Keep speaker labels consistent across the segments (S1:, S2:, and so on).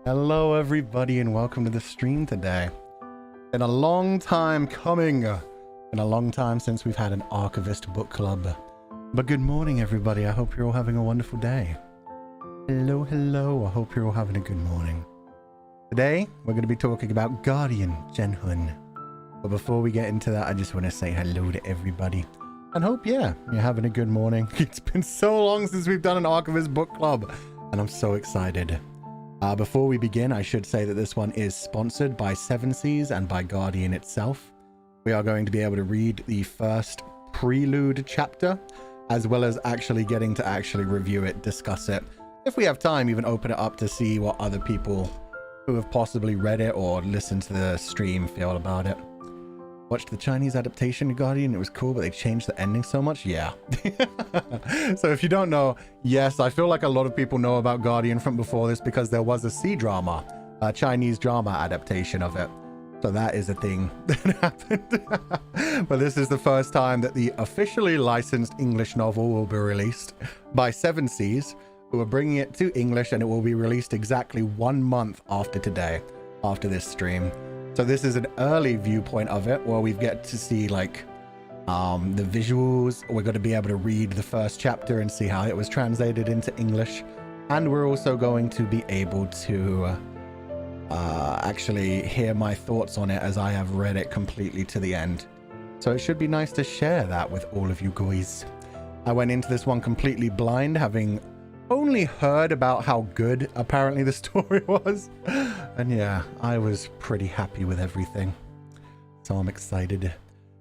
S1: Hello everybody and welcome to the stream today. Been a long time coming. Been a long time since we've had an Archivist book club. But good morning everybody, I hope you're all having a wonderful day. Hello, I hope you're all having a good morning. Today, we're going to be talking about Guardian Zhen Hun. But before we get into that, I just want to say hello to everybody. And hope, you're having a good morning. It's been so long since we've done an Archivist book club. And I'm so excited. Before we begin, I should say that this one is sponsored by Seven Seas and by Guardian itself. We are going to be able to read the first prelude chapter, as well as actually getting to actually review it, discuss it. If we have time, even open it up to see what other people who have possibly read it or listened to the stream feel about it. Watched the Chinese adaptation of Guardian, it was cool, but they changed the ending so much. Yeah. So if you don't know, yes, I feel like a lot of people know about Guardian from before this because there was a C-drama, a Chinese drama adaptation of it. So that is a thing that happened. But this is the first time that the officially licensed English novel will be released by Seven Seas, who are bringing it to English, and it will be released exactly 1 month after today, after this stream. So this is an early viewpoint of it, where we get to see like the visuals. We're going to be able to read the first chapter and see how it was translated into English. And we're also going to be able to actually hear my thoughts on it as I have read it completely to the end. So it should be nice to share that with all of you guys. I went into this one completely blind, having only heard about how good apparently the story was, and yeah, I was pretty happy with everything, so I'm excited.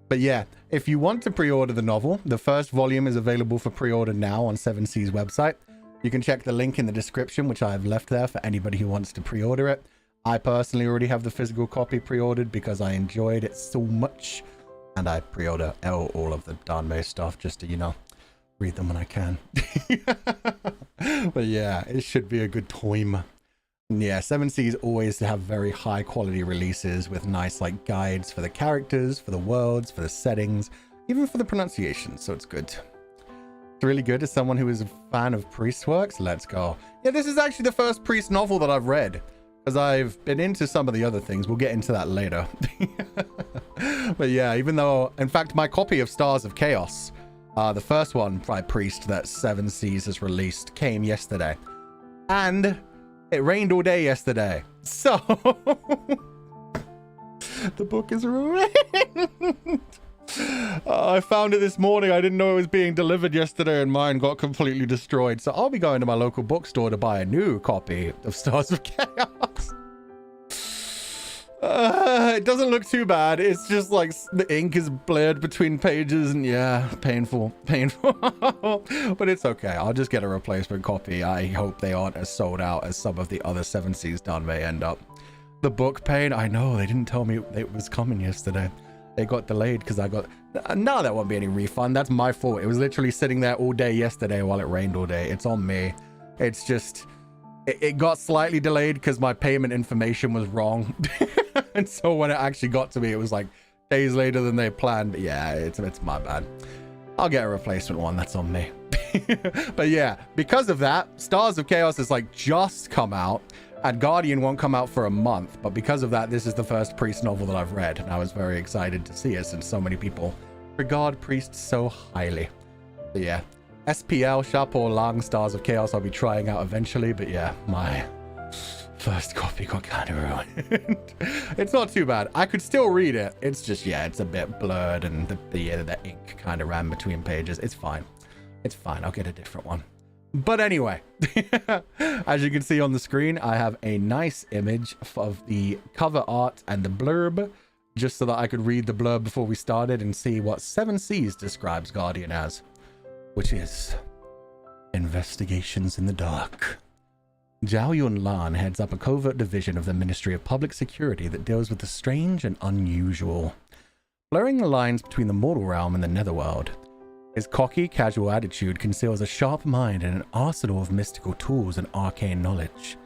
S1: But yeah, if you want to pre-order the novel, the first volume is available for pre-order now on Seven Seas website. You can check the link in the description, which I have left there for anybody who wants to pre-order it. I personally already have the physical copy pre-ordered because I enjoyed it so much, and I pre-order all of the Danmei stuff just to, you know, read them when I can. But yeah, it should be a good time. Yeah, Seven Seas always have very high quality releases with nice like guides for the characters, for the worlds, for the settings, even for the pronunciation, so it's good. It's really good as someone who is a fan of priest works. Let's go. Yeah, this is actually the first priest novel that I've read, because I've been into some of the other things. We'll get into that later. But yeah, even though, in fact, my copy of Stars of Chaos, the first one by Priest that Seven Seas has released, came yesterday. And it rained all day yesterday. So the book is ruined. I found it this morning. I didn't know it was being delivered yesterday and mine got completely destroyed. So I'll be going to my local bookstore to buy a new copy of Stars of Chaos. It doesn't look too bad. It's just like the ink is blurred between pages and yeah, painful. But it's okay. I'll just get a replacement copy. I hope they aren't as sold out as some of the other Seven Seas done may end up. The book pain, I know, they didn't tell me it was coming yesterday. It got delayed because I got... No, that won't be any refund. That's my fault. It was literally sitting there all day yesterday while it rained all day. It's on me. It's just... It got slightly delayed because my payment information was wrong. And so when it actually got to me, it was like days later than they planned. But yeah, it's my bad. I'll get a replacement one. That's on me. But yeah, because of that, Stars of Chaos has like just come out, and Guardian won't come out for a month. But because of that, this is the first Priest novel that I've read, and I was very excited to see it since so many people regard Priest so highly. But yeah, SPL, Chapeau Lang, Stars of Chaos, I'll be trying out eventually. But yeah, my first copy got kind of ruined. It's not too bad. I could still read it. It's just, yeah, it's a bit blurred and the ink kind of ran between pages. It's fine. It's fine. I'll get a different one. But anyway, as you can see on the screen, I have a nice image of the cover art and the blurb, just so that I could read the blurb before we started and see what Seven Seas describes Guardian as, which is investigations in the dark. Zhao Yunlan heads up a covert division of the Ministry of Public Security that deals with the strange and unusual, blurring the lines between the mortal realm and the netherworld. His cocky, casual attitude conceals a sharp mind and an arsenal of mystical tools and arcane knowledge.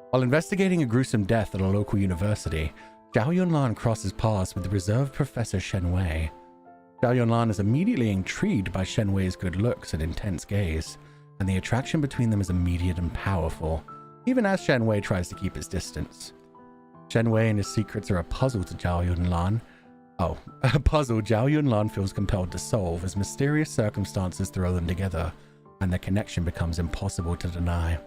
S1: While investigating a gruesome death at a local university, Zhao Yunlan crosses paths with the reserved Professor Shen Wei. Zhao Yunlan is immediately intrigued by Shen Wei's good looks and intense gaze, and the attraction between them is immediate and powerful. even as Shen Wei tries to keep his distance. Shen Wei and his secrets are a puzzle to Zhao Yunlan. Oh, a puzzle Zhao Yunlan feels compelled to solve as mysterious circumstances throw them together, and their connection becomes impossible to deny.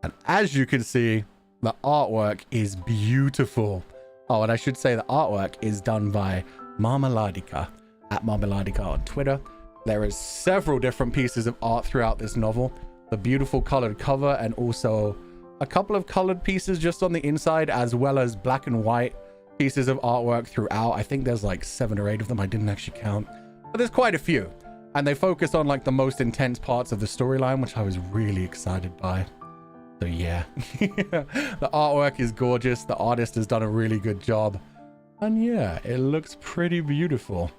S1: And as you can see, the artwork is beautiful. Oh, and I should say the artwork is done by Marmeladika, at Marmeladika on Twitter. There is several different pieces of art throughout this novel. The beautiful colored cover and also a couple of colored pieces just on the inside, as well as black and white pieces of artwork throughout. I think there's like 7 or 8 of them. I didn't actually count, but there's quite a few. And they focus on like the most intense parts of the storyline, which I was really excited by. So yeah, the artwork is gorgeous. The artist has done a really good job. And yeah, it looks pretty beautiful.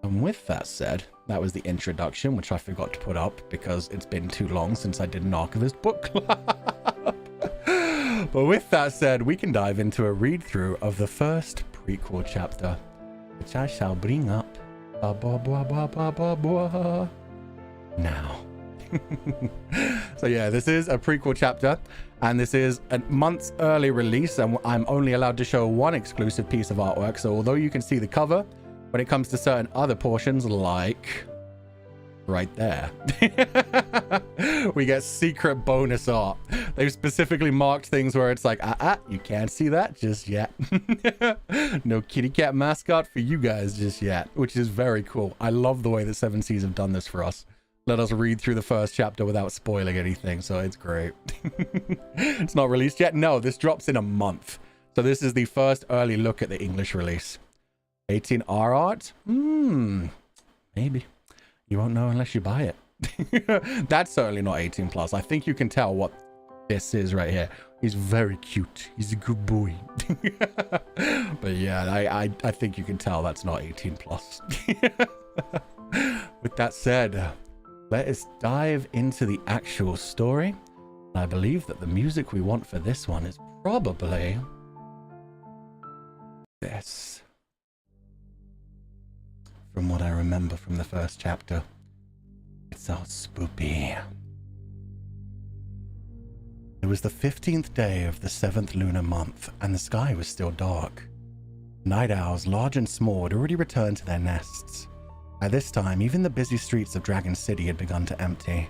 S1: And with that said, that was the introduction, which I forgot to put up because it's been too long since I did an Archivist book club. But with that said, we can dive into a read-through of the first prequel chapter, which I shall bring up now. So yeah, this is a prequel chapter, and this is a month's early release, and I'm only allowed to show one exclusive piece of artwork. So although you can see the cover, when it comes to certain other portions, like right there, we get secret bonus art. They've specifically marked things where it's like, you can't see that just yet. No kitty cat mascot for you guys just yet, which is very cool. I love the way that 7 Seas have done this for us. Let us read through the first chapter without spoiling anything, so it's great. It's not released yet? No, this drops in a month. So this is the first early look at the English release. 18R art? Maybe. You won't know unless you buy it. That's certainly not 18 plus. I think you can tell what this is right here. He's very cute. He's a good boy. But yeah, I think you can tell that's not 18 plus. With that said, let us dive into the actual story. I believe that the music we want for this one is probably this. From what I remember from the first chapter, it's all spoopy. It was the 15th day of the 7th lunar month, and the sky was still dark. Night owls, large and small, had already returned to their nests. At this time, even the busy streets of Dragon City had begun to empty.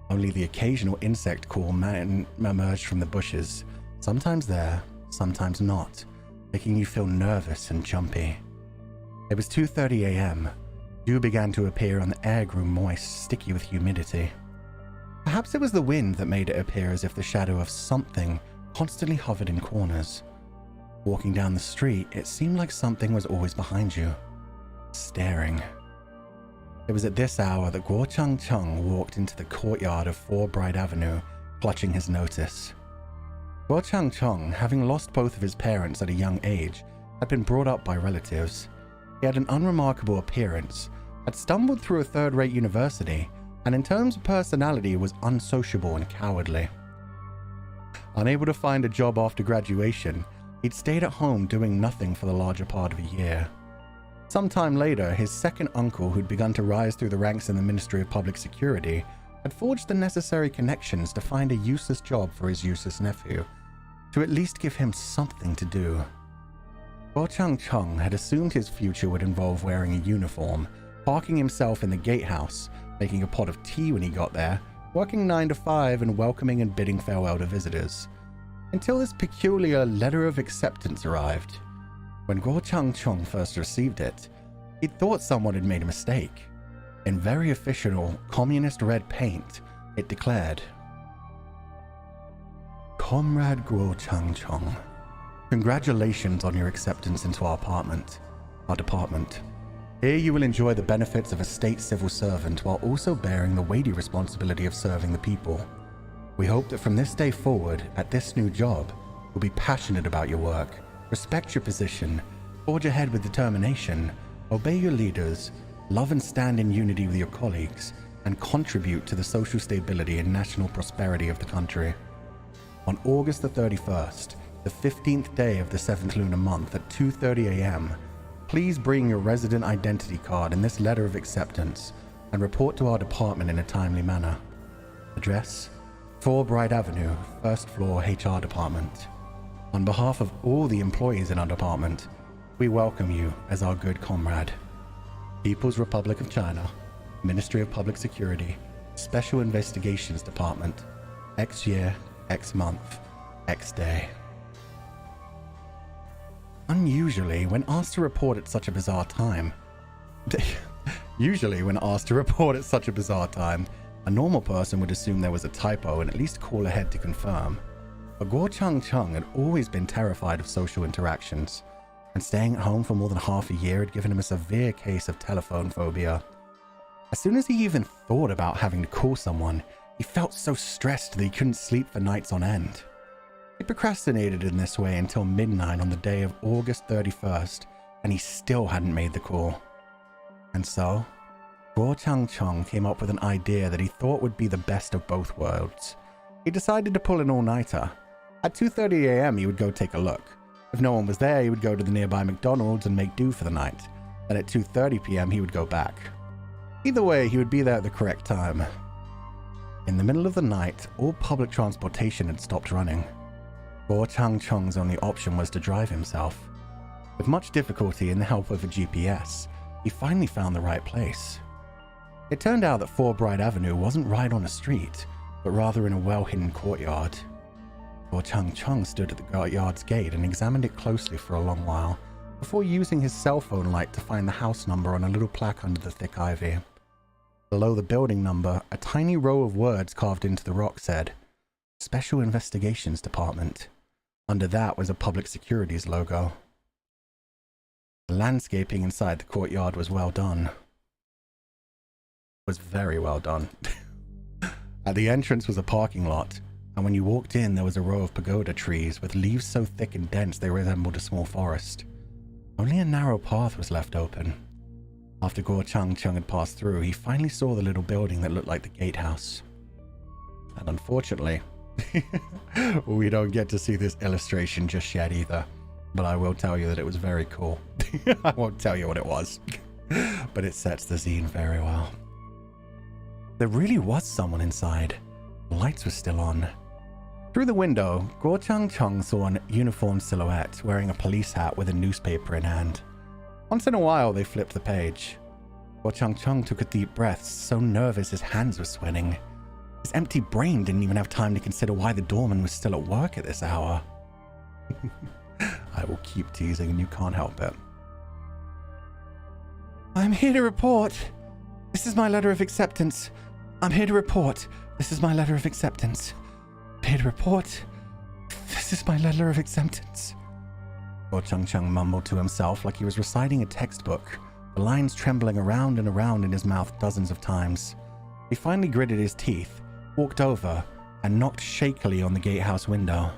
S1: Only the occasional insect call emerged from the bushes, sometimes there, sometimes not, making you feel nervous and jumpy. It was 2:30 a.m. Dew began to appear and the air grew moist, sticky with humidity. Perhaps it was the wind that made it appear as if the shadow of something constantly hovered in corners. Walking down the street, it seemed like something was always behind you, staring. It was at this hour that Guo Chang Chung walked into the courtyard of 4 Bright Avenue, clutching his notice. Guo Chang Chung, having lost both of his parents at a young age, had been brought up by relatives. He had an unremarkable appearance, had stumbled through a third-rate university, and in terms of personality was unsociable and cowardly. Unable to find a job after graduation, he'd stayed at home doing nothing for the larger part of a year. Sometime later, his second uncle, who'd begun to rise through the ranks in the Ministry of Public Security, had forged the necessary connections to find a useless job for his useless nephew, to at least give him something to do. Guo Chang Chung had assumed his future would involve wearing a uniform, parking himself in the gatehouse, making a pot of tea when he got there, working 9 to 5 and welcoming and bidding farewell to visitors. Until this peculiar letter of acceptance arrived. When Guo Chang Chung first received it, he thought someone had made a mistake. In very official, communist red paint, it declared, Comrade Guo Chang Chung, congratulations on your acceptance into our department. Here you will enjoy the benefits of a state civil servant while also bearing the weighty responsibility of serving the people. We hope that from this day forward, at this new job, you'll be passionate about your work, respect your position, forge ahead with determination, obey your leaders, love and stand in unity with your colleagues, and contribute to the social stability and national prosperity of the country. On August the 31st, the 15th day of the 7th lunar month at 2:30 a.m., please bring your resident identity card and this letter of acceptance and report to our department in a timely manner. Address, 4 Bright Avenue, first floor HR department. On behalf of all the employees in our department, we welcome you as our good comrade. People's Republic of China, Ministry of Public Security, Special Investigations Department, X year, X month, X day. Unusually, when asked to report at such a bizarre time, a normal person would assume there was a typo and at least call ahead to confirm. But Guo Changcheng had always been terrified of social interactions, and staying at home for more than half a year had given him a severe case of telephone phobia. As soon as he even thought about having to call someone, he felt so stressed that he couldn't sleep for nights on end. He procrastinated in this way until midnight on the day of August 31st, and he still hadn't made the call. And so, Guo Changcheng came up with an idea that he thought would be the best of both worlds. He decided to pull an all-nighter. At 2:30 a.m. he would go take a look. If no one was there, he would go to the nearby McDonald's and make do for the night. Then at 2:30 p.m. he would go back. Either way, he would be there at the correct time. In the middle of the night, all public transportation had stopped running. Guo Changcheng's only option was to drive himself. With much difficulty and the help of a GPS, he finally found the right place. It turned out that 4 Bright Avenue wasn't right on a street, but rather in a well-hidden courtyard. Guo Changcheng stood at the courtyard's gate and examined it closely for a long while, before using his cell phone light to find the house number on a little plaque under the thick ivy. Below the building number, a tiny row of words carved into the rock said, Special Investigations Department. Under that was a public securities logo. The landscaping inside the courtyard was well done. Was very well done. At the entrance was a parking lot, and when you walked in there was a row of pagoda trees with leaves so thick and dense they resembled a small forest. Only a narrow path was left open. After Guo Changcheng had passed through, he finally saw the little building that looked like the gatehouse. And unfortunately, we don't get to see this illustration just yet either, but I will tell you that it was very cool. I won't tell you what it was, but it sets the scene very well. There really was someone inside. The lights were still on. Through the window, Guo Changcheng saw an uniformed silhouette wearing a police hat with a newspaper in hand. Once in a while, they flipped the page. Guo Changcheng took a deep breath, so nervous his hands were sweating. His empty brain didn't even have time to consider why the doorman was still at work at this hour. I will keep teasing and you can't help it. I'm here to report. This is my letter of acceptance. I'm here to report. This is my letter of acceptance. I'm here to report. This is my letter of acceptance. Guo Changcheng mumbled to himself like he was reciting a textbook, the lines trembling around and around in his mouth dozens of times. He finally gritted his teeth, walked over, and knocked shakily on the gatehouse window.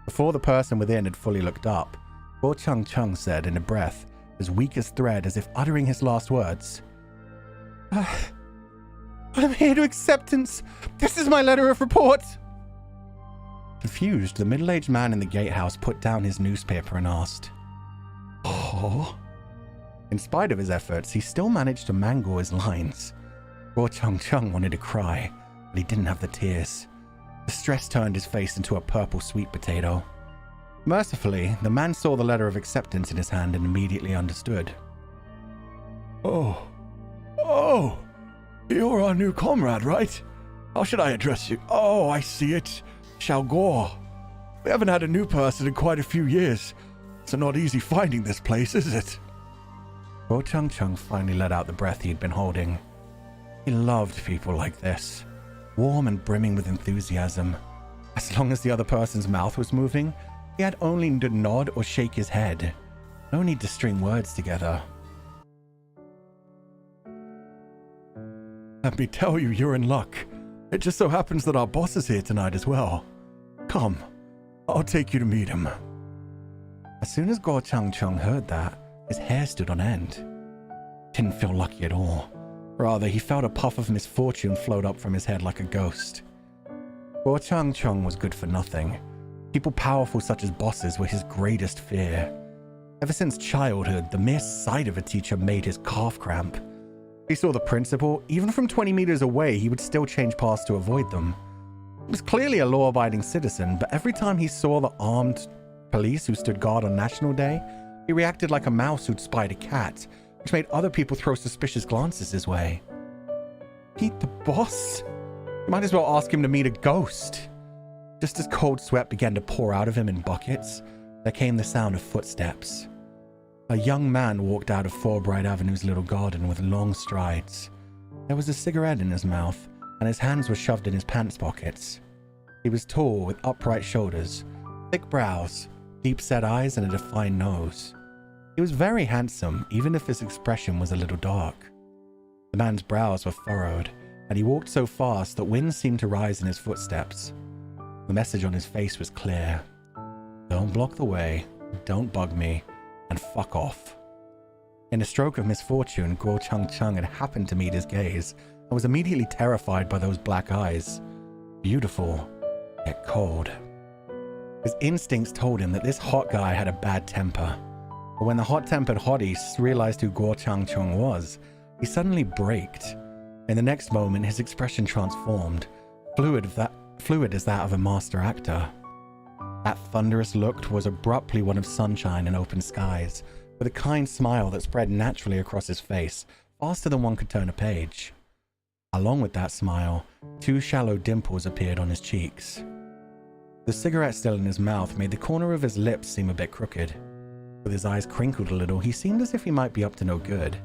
S1: Before the person within had fully looked up, Guo Changcheng said in a breath as weak as thread, as if uttering his last words, I'm here to acceptance. This is my letter of report. Confused, the middle-aged man in the gatehouse put down his newspaper and asked, Oh? In spite of his efforts, he still managed to mangle his lines. Guo Changcheng wanted to cry, but he didn't have the tears. The stress turned his face into a purple sweet potato. Mercifully, the man saw the letter of acceptance in his hand and immediately understood. Oh, you're our new comrade, right? How should I address you? Oh, I see it. Xiao Guo. We haven't had a new person in quite a few years. It's not easy finding this place, is it? Guo Changcheng finally let out the breath he'd been holding. He loved people like this, warm and brimming with enthusiasm. As long as the other person's mouth was moving, he had only to nod or shake his head. No need to string words together. Let me tell you, you're in luck. It just so happens that our boss is here tonight as well. Come, I'll take you to meet him. As soon as Guo Changcheng heard that, his hair stood on end. Didn't feel lucky at all. Rather, he felt a puff of misfortune float up from his head like a ghost. Guo Changcheng was good for nothing. People powerful such as bosses were his greatest fear. Ever since childhood, the mere sight of a teacher made his calf cramp. He saw the principal. Even from 20 meters away, he would still change paths to avoid them. He was clearly a law-abiding citizen, but every time he saw the armed police who stood guard on National Day, he reacted like a mouse who'd spied a cat, which made other people throw suspicious glances his way. Meet the boss? Might as well ask him to meet a ghost. Just as cold sweat began to pour out of him in buckets, there came the sound of footsteps. A young man walked out of Fulbright Avenue's little garden with long strides. There was a cigarette in his mouth, and his hands were shoved in his pants pockets. He was tall, with upright shoulders, thick brows, deep-set eyes, and a defined nose. He was very handsome, even if his expression was a little dark. The man's brows were furrowed, and he walked so fast that wind seemed to rise in his footsteps. The message on his face was clear. Don't block the way, don't bug me, and fuck off. In a stroke of misfortune, Guo Changcheng had happened to meet his gaze and was immediately terrified by those black eyes. Beautiful, yet cold. His instincts told him that this hot guy had a bad temper. But when the hot-tempered hottie realized who Guo Changcheng was, he suddenly braked. In the next moment, his expression transformed, fluid as that of a master actor. That thunderous look was abruptly one of sunshine and open skies, with a kind smile that spread naturally across his face, faster than one could turn a page. Along with that smile, two shallow dimples appeared on his cheeks. The cigarette still in his mouth made the corner of his lips seem a bit crooked. With his eyes crinkled a little, he seemed as if he might be up to no good,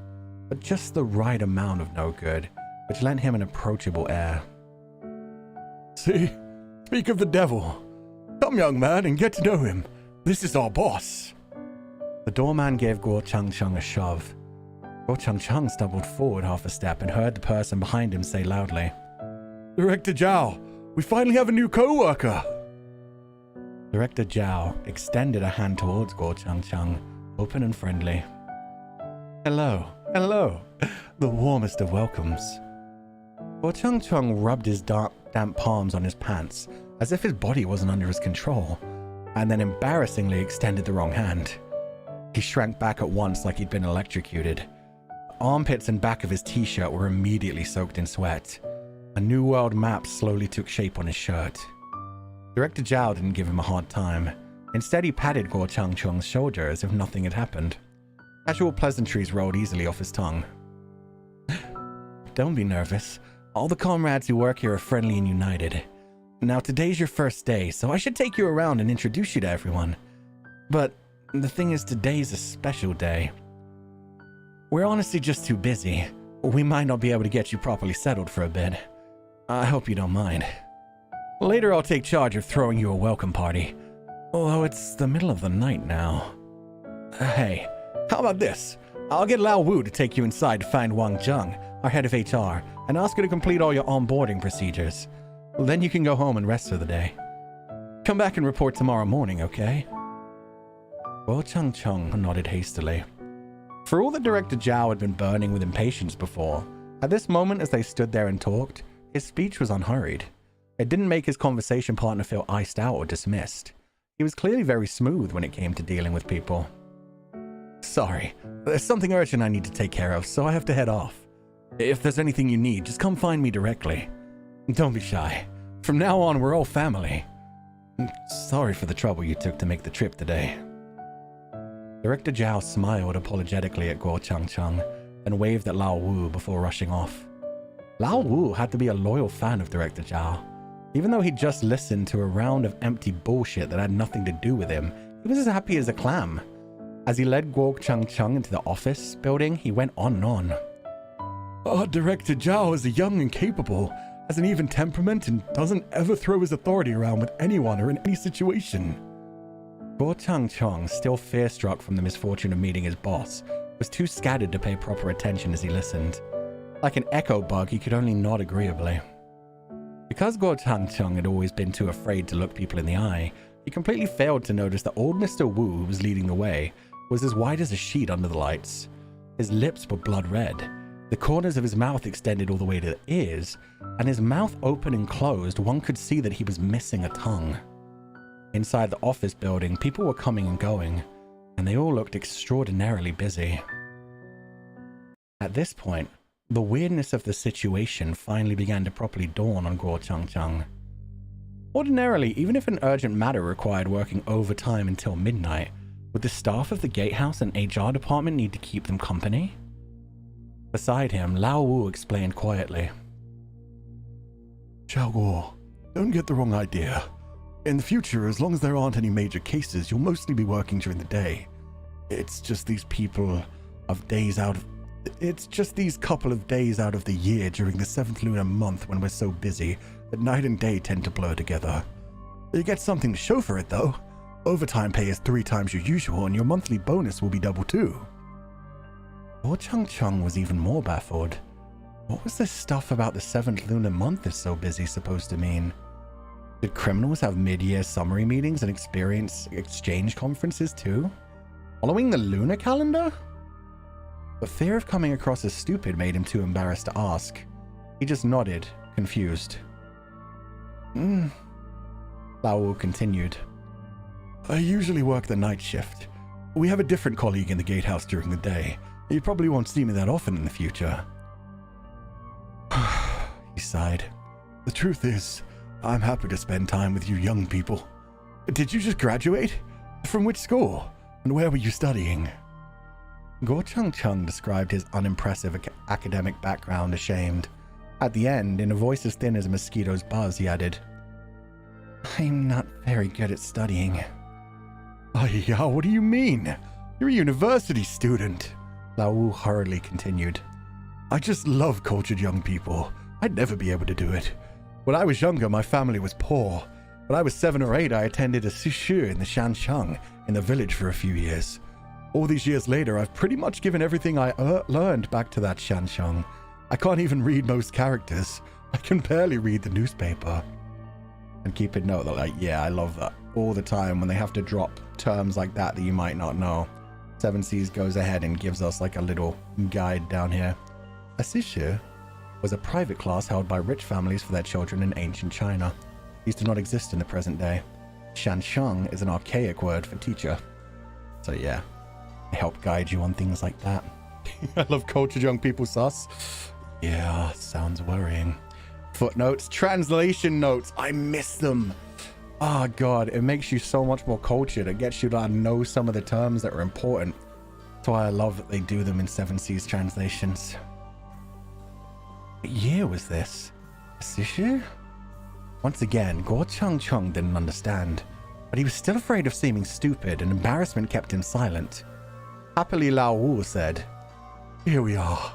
S1: but just the right amount of no good, which lent him an approachable air. See, speak of the devil. Come, young man, and get to know him. This is our boss. The doorman gave Guo Changcheng a shove. Guo Changcheng stumbled forward half a step and heard the person behind him say loudly, Director Zhao, we finally have a new co-worker. Director Zhao extended a hand towards Guo Changcheng, open and friendly. Hello, hello, the warmest of welcomes. Guo Changcheng rubbed his damp palms on his pants, as if his body wasn't under his control, and then embarrassingly extended the wrong hand. He shrank back at once like he'd been electrocuted. The armpits and back of his t-shirt were immediately soaked in sweat. A New World map slowly took shape on his shirt. Director Zhao didn't give him a hard time. Instead, he patted Guo Changcheng's shoulder as if nothing had happened. Casual pleasantries rolled easily off his tongue. Don't be nervous. All the comrades who work here are friendly and united. Now, today's your first day, so I should take you around and introduce you to everyone. But the thing is, today's a special day. We're honestly just too busy. We might not be able to get you properly settled for a bit. I hope you don't mind. Later, I'll take charge of throwing you a welcome party. Although it's the middle of the night now. Hey, how about this? I'll get Lao Wu to take you inside to find Wang Zheng, our head of HR, and ask her to complete all your onboarding procedures. Then you can go home and rest for the day. Come back and report tomorrow morning, okay? Guo Changcheng nodded hastily. For all that Director Zhao had been burning with impatience before, at this moment as they stood there and talked, his speech was unhurried. It didn't make his conversation partner feel iced out or dismissed. He was clearly very smooth when it came to dealing with people. Sorry, there's something urgent I need to take care of, so I have to head off. If there's anything you need, just come find me directly. Don't be shy. From now on, we're all family. Sorry for the trouble you took to make the trip today. Director Zhao smiled apologetically at Guo Changcheng and waved at Lao Wu before rushing off. Lao Wu had to be a loyal fan of Director Zhao. Even though he'd just listened to a round of empty bullshit that had nothing to do with him, he was as happy as a clam. As he led Guo Changcheng into the office building, he went on and on. Our Director Zhao is young and capable, has an even temperament, and doesn't ever throw his authority around with anyone or in any situation. Guo Changcheng, still fear-struck from the misfortune of meeting his boss, was too scattered to pay proper attention as he listened. Like an echo bug, he could only nod agreeably. Because Guo Changcheng had always been too afraid to look people in the eye, he completely failed to notice that old Mr. Wu, who was leading the way, was as white as a sheet under the lights. His lips were blood red. The corners of his mouth extended all the way to the ears, and his mouth open and closed, one could see that he was missing a tongue. Inside the office building, people were coming and going, and they all looked extraordinarily busy. At this point, The weirdness of the situation finally began to properly dawn on Guo Changcheng. Ordinarily, even if an urgent matter required working overtime until midnight, would the staff of the gatehouse and HR department need to keep them company? Beside him, Lao Wu explained quietly.
S2: Xiaoguo, don't get the wrong idea. In the future, as long as there aren't any major cases, you'll mostly be working during the day. It's just these couple of days out of the year during the 7th lunar month when we're so busy that night and day tend to blur together. You get something to show for it, though. Overtime pay is 3 times your usual, and your monthly bonus will be double too.
S1: Guo Changcheng was even more baffled. What was this stuff about the 7th lunar month is so busy supposed to mean? Did criminals have mid-year summary meetings and experience exchange conferences too? Following the lunar calendar? But fear of coming across as stupid made him too embarrassed to ask. He just nodded, confused. Lao Wu continued.
S2: I usually work the night shift. We have a different colleague in the gatehouse during the day. You probably won't see me that often in the future.
S1: He sighed.
S2: The truth is, I'm happy to spend time with you young people. Did you just graduate? From which school? And where were you studying?
S1: Guo Changcheng described his unimpressive academic background ashamed. At the end, in a voice as thin as a mosquito's buzz, he added, I'm not very good at studying.
S2: Yeah, what do you mean? You're a university student.
S1: Lao Wu hurriedly continued.
S2: I just love cultured young people. I'd never be able to do it. When I was younger, my family was poor. When I was 7 or 8, I attended a sishu in the Shansheng in the village for a few years. All these years later, I've pretty much given everything I learned back to that Shansheng. I can't even read most characters. I can barely read the newspaper.
S1: And keep a note that, like, yeah, I love that all the time when they have to drop terms like that you might not know. 7 Seas goes ahead and gives us like a little guide down here. A sishu was a private class held by rich families for their children in ancient China. These do not exist in the present day. Shansheng is an archaic word for teacher. So yeah, they help guide you on things like that.
S2: I love cultured young people, sus.
S1: Yeah, sounds worrying. Footnotes, translation notes, I miss them. Oh god, it makes you so much more cultured. It gets you to know some of the terms that are important. That's why I love that they do them in 7 Seas translations. What year was this? A sishu? Once again, Guo Changcheng didn't understand, but he was still afraid of seeming stupid, and embarrassment kept him silent. Happily, Lao Wu said,
S2: Here we are.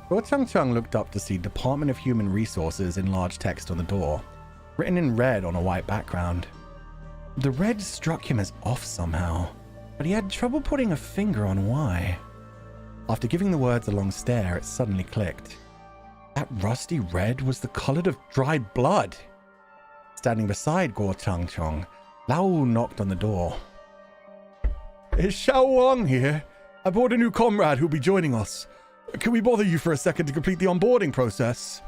S1: Guo Changcheng looked up to see Department of Human Resources in large text on the door, written in red on a white background. The red struck him as off somehow, but he had trouble putting a finger on why. After giving the words a long stare, it suddenly clicked. That rusty red was the color of dried blood. Standing beside Guo Changcheng, Lao Wu knocked on the door.
S2: Is Xiao Wang here? I brought a new comrade who'll be joining us. Can we bother you for a second to complete the onboarding process?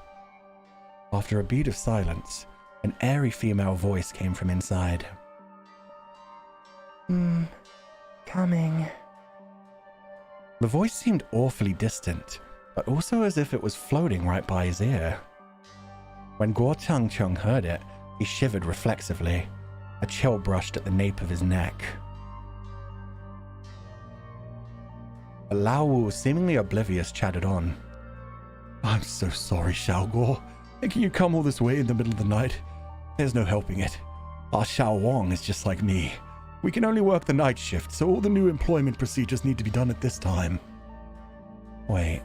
S1: After a beat of silence, an airy female voice came from inside.
S3: Coming.
S1: The voice seemed awfully distant, but also as if it was floating right by his ear. When Guo Changcheng heard it, he shivered reflexively. A chill brushed at the nape of his neck. But Lao Wu, seemingly oblivious, chattered on.
S2: I'm so sorry, Xiaoguo. Making you come all this way in the middle of the night. There's no helping it. Our Xiao Wang is just like me. We can only work the night shift, so all the new employment procedures need to be done at this time.
S1: Wait.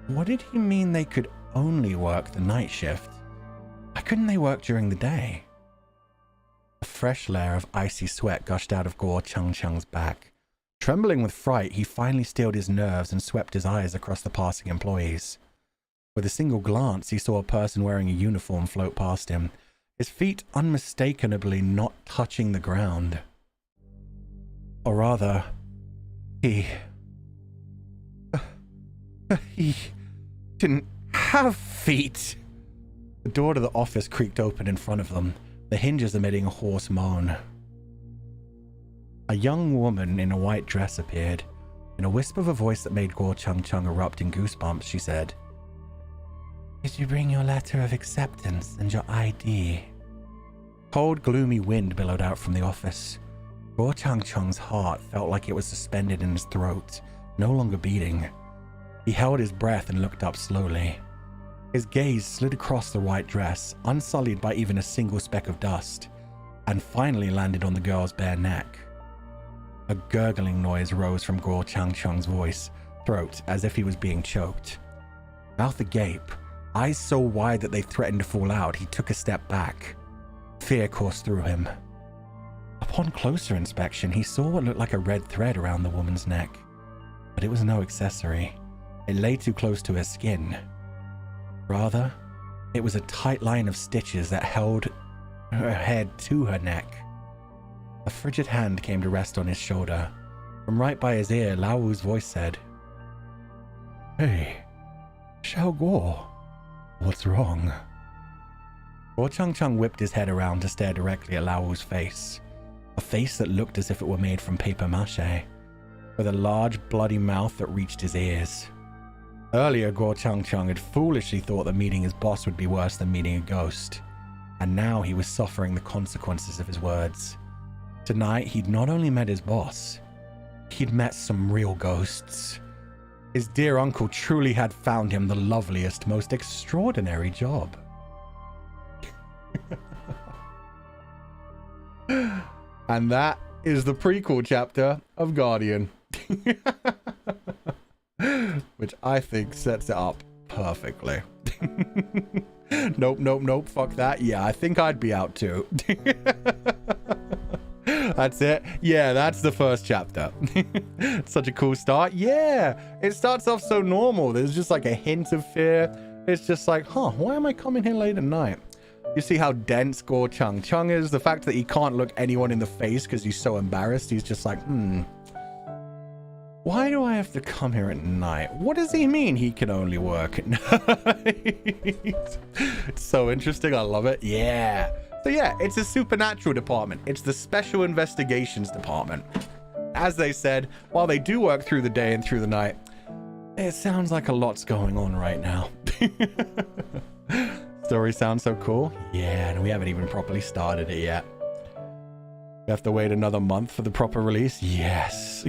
S1: What did he mean they could only work the night shift? Why couldn't they work during the day? A fresh layer of icy sweat gushed out of Guo Changcheng's back. Trembling with fright, he finally steeled his nerves and swept his eyes across the passing employees. With a single glance, he saw a person wearing a uniform float past him, his feet unmistakably not touching the ground. Or rather, he didn't have feet. The door to the office creaked open in front of them, the hinges emitting a hoarse moan. A young woman in a white dress appeared.
S2: In a wisp of a voice that made Guo Changcheng erupt in goosebumps, she said, "Did you bring your letter of acceptance and your ID?" Cold, gloomy wind billowed out from the office. Guo Changcheng's heart felt like it was suspended in his throat, no longer beating. He held his breath and looked up slowly. His gaze slid across the white dress, unsullied by even a single speck of dust, and finally landed on the girl's bare neck. A gurgling noise rose from Guo Changcheng's throat, as if he was being choked. Mouth agape, eyes so wide that they threatened to fall out, he took a step back. Fear coursed through him. Upon closer inspection, he saw what looked like a red thread around the woman's neck, but it was no accessory. It lay too close to her skin. Rather, it was a tight line of stitches that held her head to her neck. A frigid hand came to rest on his shoulder. From right by his ear, Lao Wu's voice said, "Hey, Xiao Guo, what's wrong?" Guo Changcheng whipped his head around to stare directly at Lao Wu's face. A face that looked as if it were made from paper mache, with a large bloody mouth that reached his ears. Earlier, Guo Changcheng had foolishly thought that meeting his boss would be worse than meeting a ghost, and now he was suffering the consequences of his words. Tonight, he'd not only met his boss, he'd met some real ghosts. His dear uncle truly had found him the loveliest, most extraordinary job.
S1: And that is the prequel chapter of Guardian. Which I think sets it up perfectly. Nope, fuck that. Yeah, I think I'd be out too. That's it. Yeah, that's the first chapter. Such a cool start. Yeah, it starts off so normal. There's just like a hint of fear. It's just like, why am I coming here late at night? You see how dense Guo Changcheng is? The fact that he can't look anyone in the face because he's so embarrassed. He's just like, why do I have to come here at night? What does he mean he can only work at night? It's so interesting. I love it. Yeah. So yeah, it's a supernatural department. It's the special investigations department. As they said, while they do work through the day and through the night, it sounds like a lot's going on right now. Story sounds so cool. Yeah, and we haven't even properly started it yet. We have to wait another month for the proper release. Yes.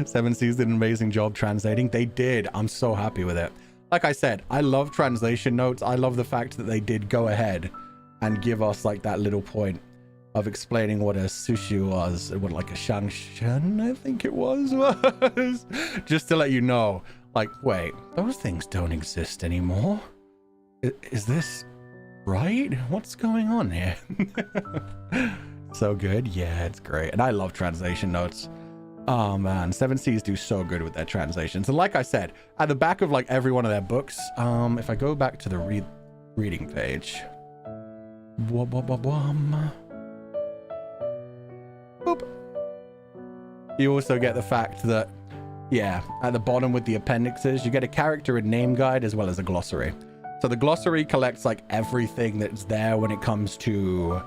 S1: Seven Seas did an amazing job translating. They did. I'm so happy with it. Like I said, I love translation notes. I love the fact that they did go ahead and give us like that little point of explaining what a sushi was and what like a shangshan, I think it was. Just to let you know, like, wait, those things don't exist anymore. Is this right? What's going on here? So good. Yeah, it's great. And I love translation notes. Oh man, Seven Seas do so good with their translations. And like I said, at the back of like every one of their books, if I go back to the reading page, boop, you also get the fact that, yeah, at the bottom with the appendixes, you get a character and name guide as well as a glossary. So the glossary collects like everything that's there when it comes to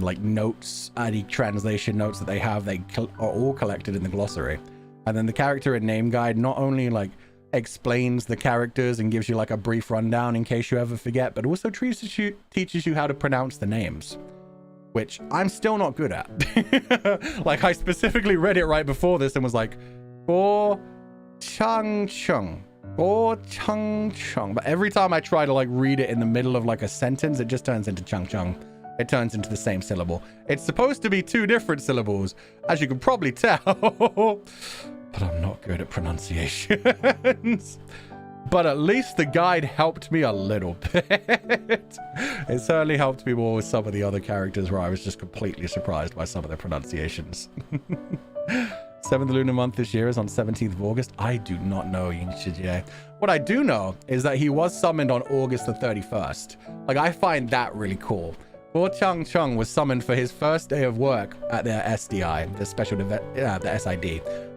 S1: like notes, any translation notes that they have, they are all collected in the glossary. And then the character and name guide not only like explains the characters and gives you like a brief rundown in case you ever forget, but also teaches you how to pronounce the names, which I'm still not good at. Like I specifically read it right before this and was like, Guo Changcheng. Guo Changcheng. But every time I try to like read it in the middle of like a sentence, it just turns into Changcheng. It turns into the same syllable. It's supposed to be two different syllables, as you can probably tell. But I'm not good at pronunciations. But at least the guide helped me a little bit. It certainly helped me more with some of the other characters where I was just completely surprised by some of their pronunciations. 7th lunar month this year is on 17th of August. I do not know Yingshijie. What I do know is that he was summoned on August the 31st. Like, I find that really cool. Guo Changcheng was summoned for his first day of work at their SDI, the SID,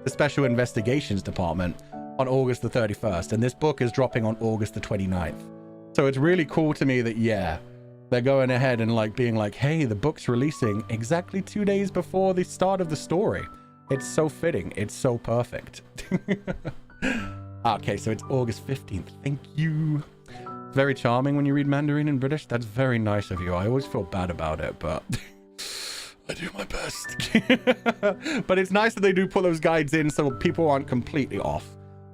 S1: the Special Investigations Department, on August the 31st. And this book is dropping on August the 29th. So it's really cool to me that, yeah, they're going ahead and like being like, hey, the book's releasing exactly 2 days before the start of the story. It's so fitting. It's so perfect. Okay, so it's August 15th. Thank you. It's very charming when you read Mandarin in British. That's very nice of you. I always feel bad about it, but I do my best. But it's nice that they do put those guides in so people aren't completely off.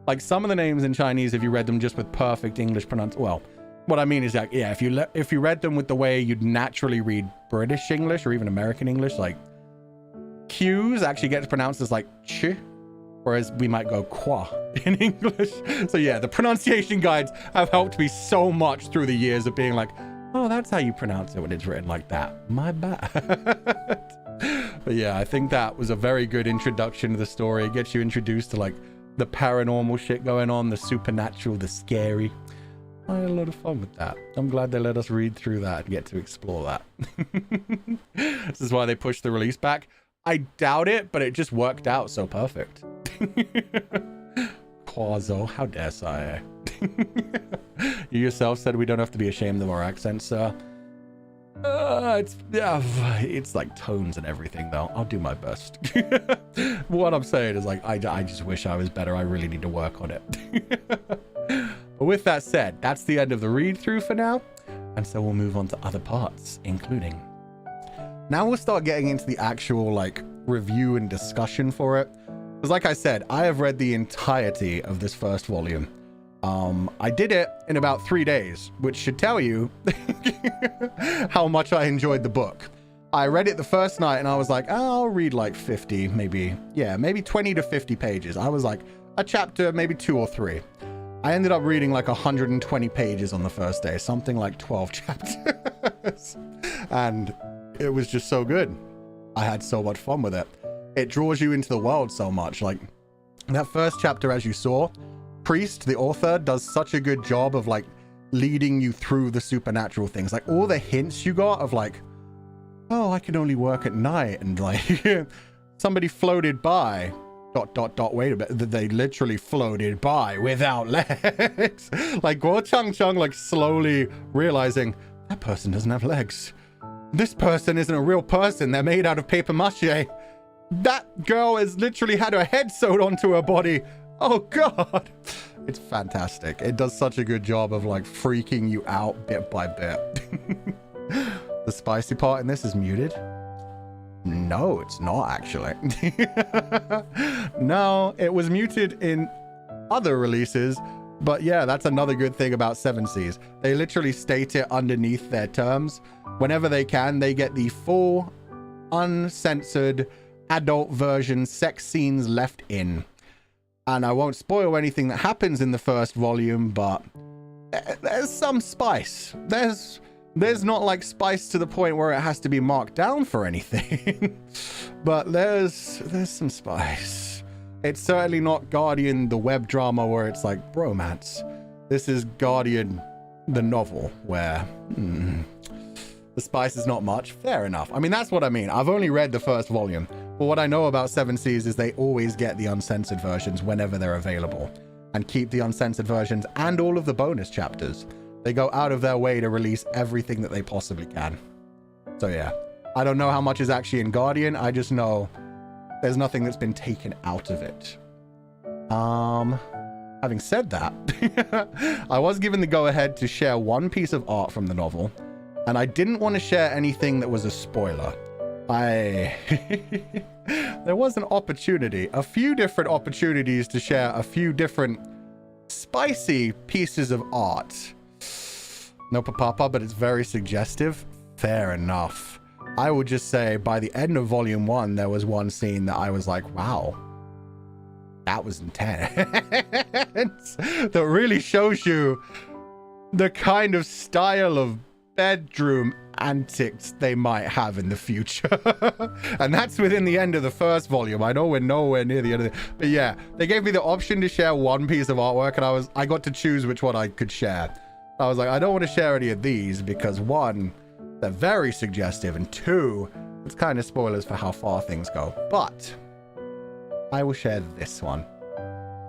S1: Like some of the names in Chinese, if you read them just with perfect English pronunciation, well, what I mean is that, yeah, if you read them with the way you'd naturally read British English or even American English, like Q's actually gets pronounced as like ch, whereas we might go qua in English. So yeah, the pronunciation guides have helped me so much through the years of being like, oh, that's how you pronounce it when it's written like that. My bad. But yeah, I think that was a very good introduction to the story. It gets you introduced to like the paranormal shit going on, the supernatural, the scary. I had a lot of fun with that. I'm glad they let us read through that and get to explore that. This is why they pushed the release back. I doubt it, but it just worked out so perfect. Quazo, how dare I? You yourself said we don't have to be ashamed of our accents, sir. It's like tones and everything, though. I'll do my best. What I'm saying is, like, I just wish I was better. I really need to work on it. But with that said, that's the end of the read-through for now. And so we'll move on to other parts, including... Now we'll start getting into the actual, like, review and discussion for it. Because like I said, I have read the entirety of this first volume. I did it in about 3 days, which should tell you how much I enjoyed the book. I read it the first night and I was like, oh, I'll read like 50, maybe 20 to 50 pages. I was like, a chapter, maybe 2 or 3. I ended up reading like 120 pages on the first day, something like 12 chapters. And it was just so good. I had so much fun with it. It draws you into the world so much. Like that first chapter, as you saw, Priest, the author, does such a good job of like leading you through the supernatural things. Like all the hints you got of like, oh, I can only work at night, and like somebody floated by, ... wait a bit, they literally floated by without legs. Like Guo Chang Chung, like slowly realizing that person doesn't have legs. This person isn't a real person. They're made out of paper mache. That girl has literally had her head sewed onto her body. Oh God. It's fantastic. It does such a good job of like freaking you out bit by bit. The spicy part in this is muted. No, it's not actually. No, it was muted in other releases, but yeah, that's another good thing about 7 Seas. They literally state it underneath their terms. Whenever they can, they get the full, uncensored, adult version sex scenes left in. And I won't spoil anything that happens in the first volume, but there's some spice. There's not like spice to the point where it has to be marked down for anything. But there's some spice. It's certainly not Guardian, the web drama, where it's like bromance. This is Guardian, the novel, where the spice is not much. Fair enough. I mean, that's what I mean. I've only read the first volume. But what I know about 7 Seas is they always get the uncensored versions whenever they're available. And keep the uncensored versions and all of the bonus chapters. They go out of their way to release everything that they possibly can. So yeah, I don't know how much is actually in Guardian. I just know there's nothing that's been taken out of it. Having said that, I was given the go-ahead to share one piece of art from the novel, and I didn't want to share anything that was a spoiler. There was an opportunity, a few different opportunities to share a few different spicy pieces of art. No papapa, but it's very suggestive. Fair enough. I would just say by the end of volume 1, there was one scene that I was like, wow, that was intense. That really shows you the kind of style of bedroom antics they might have in the future. And that's within the end of the first volume. I know we're nowhere near the end of it, but yeah, they gave me the option to share one piece of artwork, and I got to choose which one I could share. I was like, I don't want to share any of these because 1, they're very suggestive, and 2, it's kind of spoilers for how far things go. But I will share this one,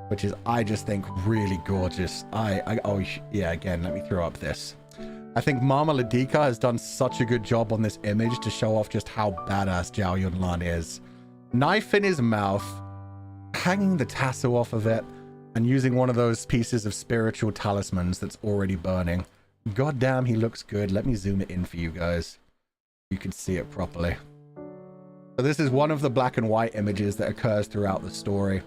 S1: which is, I just think, really gorgeous. Oh yeah, again, let me throw up this. I think Mama Ladika has done such a good job on this image to show off just how badass Zhao Yunlan is. knife in his mouth, hanging the tassel off of it, and using one of those pieces of spiritual talismans that's already burning. God damn, he looks good. Let me zoom it in for you guys. You can see it properly. So this is one of the black and white images that occurs throughout the story.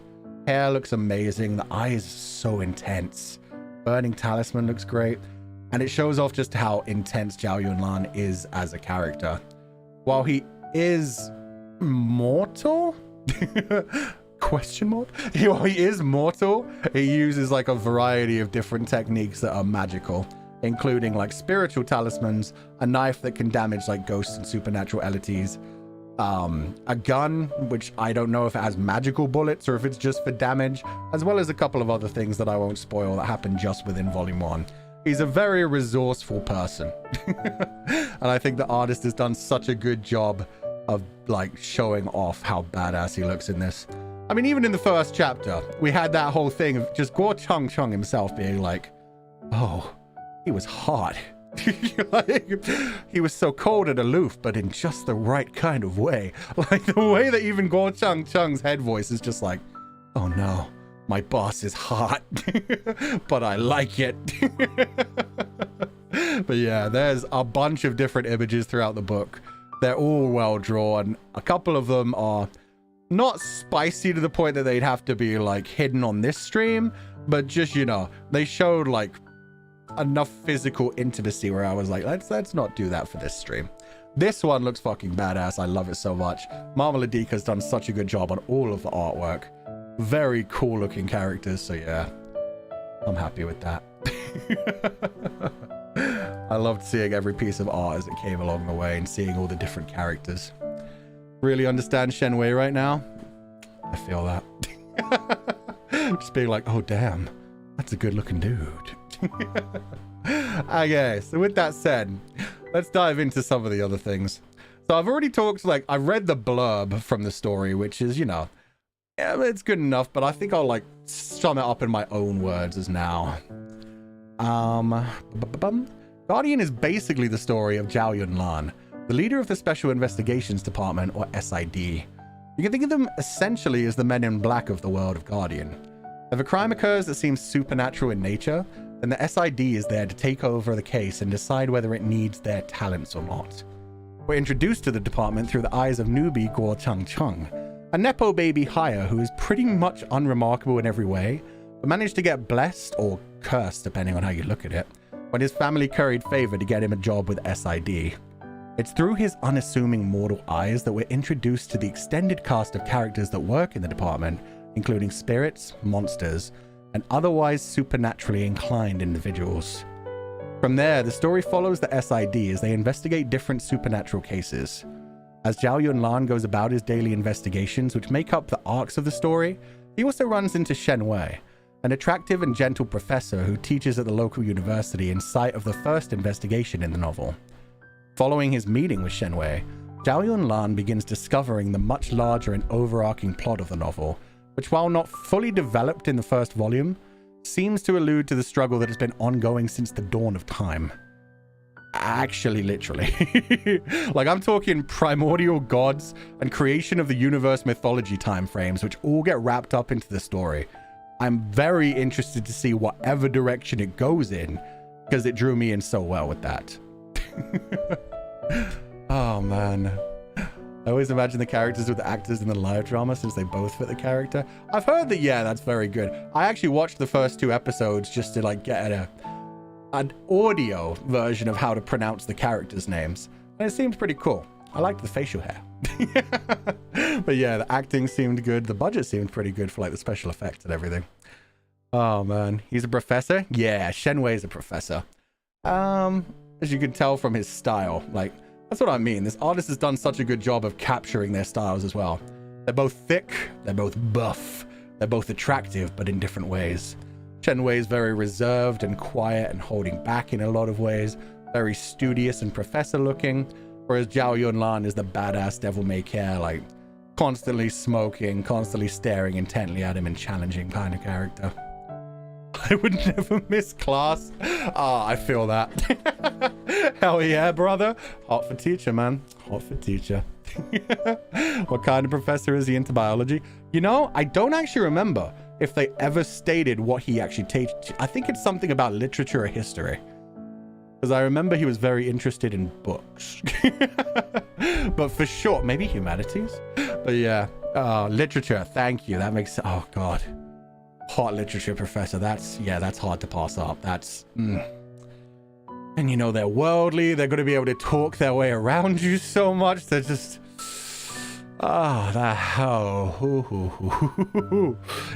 S1: Hair looks amazing. The eyes are so intense. Burning talisman looks great. And it shows off just how intense Zhao Yunlan is as a character. While he is mortal? Question mark? While he is mortal, he uses like a variety of different techniques that are magical, including like spiritual talismans, a knife that can damage like ghosts and supernatural entities, a gun, which I don't know if it has magical bullets or if it's just for damage, as well as a couple of other things that I won't spoil that happen just within Volume 1. He's a very resourceful person. And I think the artist has done such a good job of like showing off how badass he looks in this. I mean, even in the first chapter, we had that whole thing of just Guo Changcheng himself being like, oh, he was hot. Like, he was so cold and aloof, but in just the right kind of way. Like the way that even Guo Changcheng's head voice is just like, oh no, my boss is hot, but I like it. But yeah, there's a bunch of different images throughout the book. They're all well drawn. A couple of them are not spicy to the point that they'd have to be like hidden on this stream, but just, you know, they showed like enough physical intimacy where I was like, let's not do that for this stream. This one looks fucking badass. I love it so much. Marmaladika's done such a good job on all of the artwork. Very cool looking characters, so yeah, I'm happy with that. I loved seeing every piece of art as it came along the way and seeing all the different characters. Really understand Shen Wei right now? I feel that. Just being like, oh damn, that's a good looking dude. Okay, so with that said, let's dive into some of the other things. So I've already talked, like, I read the blurb from the story, which is, you know, yeah, it's good enough, but I think I'll like sum it up in my own words as now. Guardian is basically the story of Zhao Yunlan, the leader of the Special Investigations Department, or SID. You can think of them essentially as the men in black of the world of Guardian. If a crime occurs that seems supernatural in nature, then the SID is there to take over the case and decide whether it needs their talents or not. We're introduced to the department through the eyes of newbie Guo Changcheng, a nepo baby hire who is pretty much unremarkable in every way, but managed to get blessed, or cursed depending on how you look at it, when his family curried favor to get him a job with SID. It's through his unassuming mortal eyes that we're introduced to the extended cast of characters that work in the department, including spirits, monsters, and otherwise supernaturally inclined individuals. From there, the story follows the SID as they investigate different supernatural cases. As Zhao Yunlan goes about his daily investigations, which make up the arcs of the story, he also runs into Shen Wei, an attractive and gentle professor who teaches at the local university in sight of the first investigation in the novel. Following his meeting with Shen Wei, Zhao Yunlan begins discovering the much larger and overarching plot of the novel, which, while not fully developed in the first volume, seems to allude to the struggle that has been ongoing since the dawn of time. Actually, literally. Like, I'm talking primordial gods and creation of the universe mythology timeframes, which all get wrapped up into the story. I'm very interested to see whatever direction it goes in, because it drew me in so well with that. Oh, man. I always imagine the characters with the actors in the live drama since they both fit the character. I've heard that, yeah, that's very good. I actually watched the first 2 episodes just to like get an audio version of how to pronounce the characters' names. And it seemed pretty cool. I liked the facial hair. But yeah, the acting seemed good. The budget seemed pretty good for like the special effects and everything. Oh man, he's a professor? Yeah, Shen Wei is a professor. As you can tell from his style, like, that's what I mean. This artist has done such a good job of capturing their styles as well. They're both thick, they're both buff, they're both attractive, but in different ways. Shen Wei is very reserved and quiet and holding back in a lot of ways, very studious and professor looking, whereas Zhao Yunlan is the badass devil-may-care, like, constantly smoking, constantly staring intently at him and challenging kind of character. I would never miss class. Ah, I feel that. Hell yeah, brother. Hot for teacher, man. Hot for teacher. What kind of professor is he into biology? You know, I don't actually remember if they ever stated what he actually teaches. I think it's something about literature or history. Because I remember he was very interested in books. But for sure, maybe humanities. But yeah, literature, thank you. That makes, oh God. Hot literature professor, that's hard to pass up. That's, And you know, they're worldly, they're going to be able to talk their way around you so much. They're just,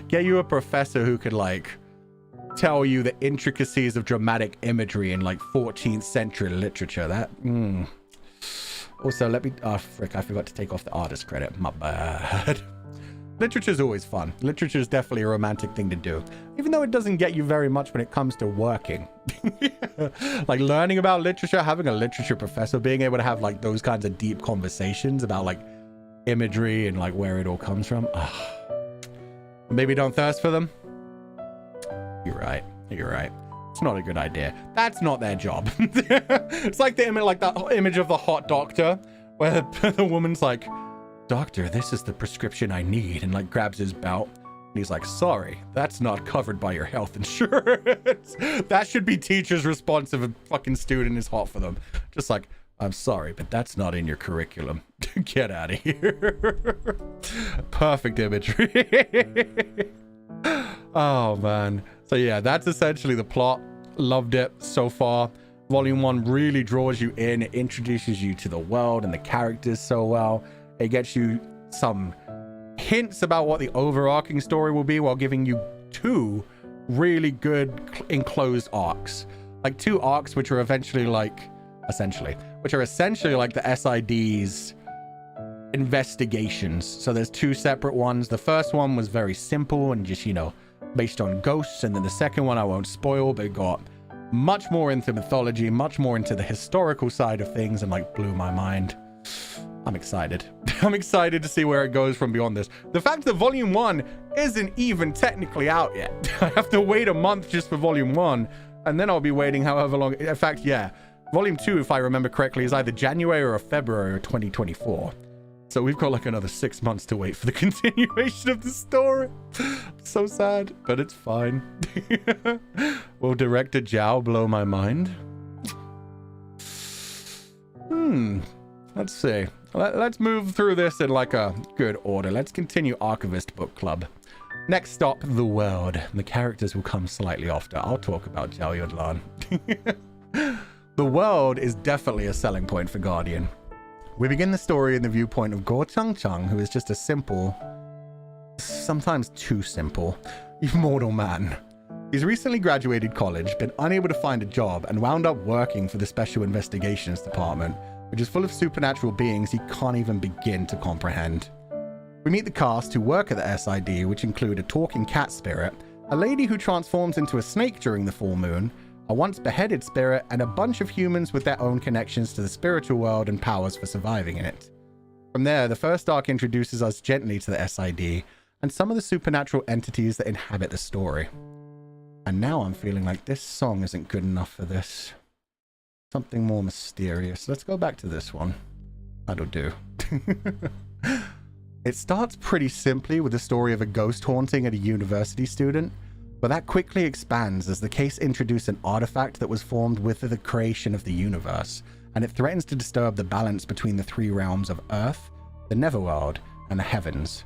S1: get you a professor who could like tell you the intricacies of dramatic imagery in like 14th century literature. That Also, let me, frick, I forgot to take off the artist credit. My bad. Literature's always fun. Literature's definitely a romantic thing to do, even though it doesn't get you very much when it comes to working. Like learning about literature, having a literature professor, being able to have like those kinds of deep conversations about like imagery and like where it all comes from. Maybe don't thirst for them. You're right. It's not a good idea. That's not their job. It's like the image, like that image of the hot doctor, where the woman's like, "Doctor, this is the prescription I need," and like grabs his belt. And he's like, "Sorry, that's not covered by your health insurance." That should be teacher's response if a fucking student is hot for them. Just like, "I'm sorry, but that's not in your curriculum. Get out of here." Perfect imagery. Oh man. So yeah, that's essentially the plot. Loved it so far. Volume 1 really draws you in. It introduces you to the world and the characters so well. It gets you some hints about what the overarching story will be while giving you two really good enclosed arcs. Like two arcs which are essentially like the SID's investigations. So there's two separate ones. The first one was very simple and just, you know, based on ghosts, and then the second one I won't spoil, but it got much more into mythology, much more into the historical side of things, and like blew my mind. I'm excited. I'm excited to see where it goes from beyond this. The fact that volume 1 isn't even technically out yet. I have to wait a month just for volume 1, and then I'll be waiting however long. In fact, yeah, volume 2, if I remember correctly, is either January or February of 2024. So we've got like another 6 months to wait for the continuation of the story. So sad, but it's fine. Will director Zhao blow my mind? Let's see. Let's move through this in like a good order. Let's continue Archivist Book Club. Next stop, the world. The characters will come slightly after. I'll talk about Zhao Yunlan. The world is definitely a selling point for Guardian. We begin the story in the viewpoint of Guo Changcheng, who is just a simple, sometimes too simple, immortal man. He's recently graduated college, been unable to find a job, and wound up working for the Special Investigations Department, which is full of supernatural beings he can't even begin to comprehend. We meet the cast who work at the SID, which include a talking cat spirit, a lady who transforms into a snake during the full moon, a once beheaded spirit, and a bunch of humans with their own connections to the spiritual world and powers for surviving in it. From there, the first arc introduces us gently to the SID and some of the supernatural entities that inhabit the story. And now I'm feeling like this song isn't good enough for this. Something more mysterious. Let's go back to this one. That'll do. It starts pretty simply with the story of a ghost haunting at a university student, but that quickly expands as the case introduces an artifact that was formed with the creation of the universe, and it threatens to disturb the balance between the three realms of Earth, the Netherworld, and the Heavens.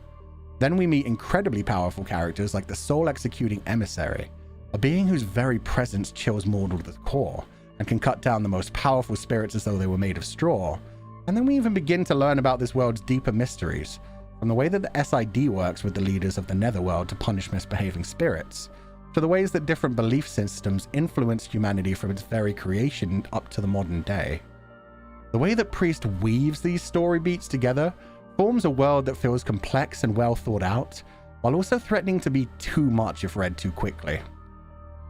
S1: Then we meet incredibly powerful characters like the soul-executing emissary, a being whose very presence chills mortal to the core, and can cut down the most powerful spirits as though they were made of straw. And then we even begin to learn about this world's deeper mysteries, from the way that the SID works with the leaders of the Netherworld to punish misbehaving spirits, to the ways that different belief systems influence humanity from its very creation up to the modern day. The way that Priest weaves these story beats together forms a world that feels complex and well thought out, while also threatening to be too much if read too quickly.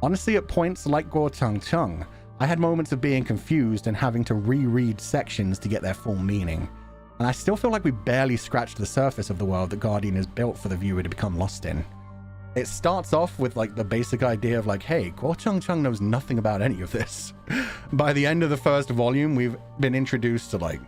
S1: Honestly, at points like Guo Changcheng, I had moments of being confused and having to reread sections to get their full meaning, and I still feel like we barely scratched the surface of the world that Guardian is built for the viewer to become lost in. It starts off with like the basic idea of like, hey, Guo Changcheng knows nothing about any of this. By the end of the first volume, we've been introduced to like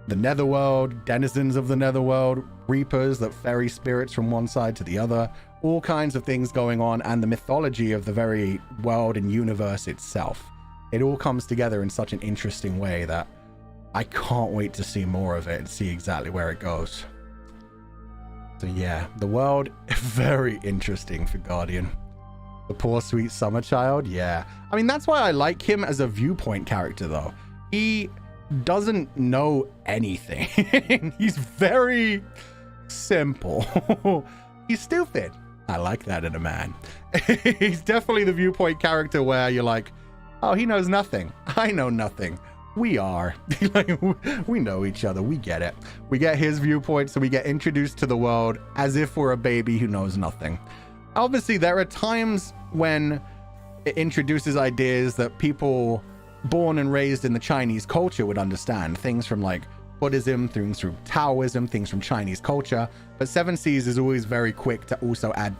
S1: the netherworld, denizens of the netherworld, reapers that ferry spirits from one side to the other, all kinds of things going on, and the mythology of the very world and universe itself. It all comes together in such an interesting way that I can't wait to see more of it and see exactly where it goes. So yeah, the world, very interesting for Guardian. The poor sweet summer child, yeah. I mean, that's why I like him as a viewpoint character, though. He doesn't know anything. He's very simple. He's stupid. I like that in a man. He's definitely the viewpoint character where you're like, oh, he knows nothing. I know nothing. We are. Like, we know each other. We get it. We get his viewpoint, so we get introduced to the world as if we're a baby who knows nothing. Obviously, there are times when it introduces ideas that people born and raised in the Chinese culture would understand. Things from like Buddhism, things from Taoism, things from Chinese culture. But Seven Seas is always very quick to also add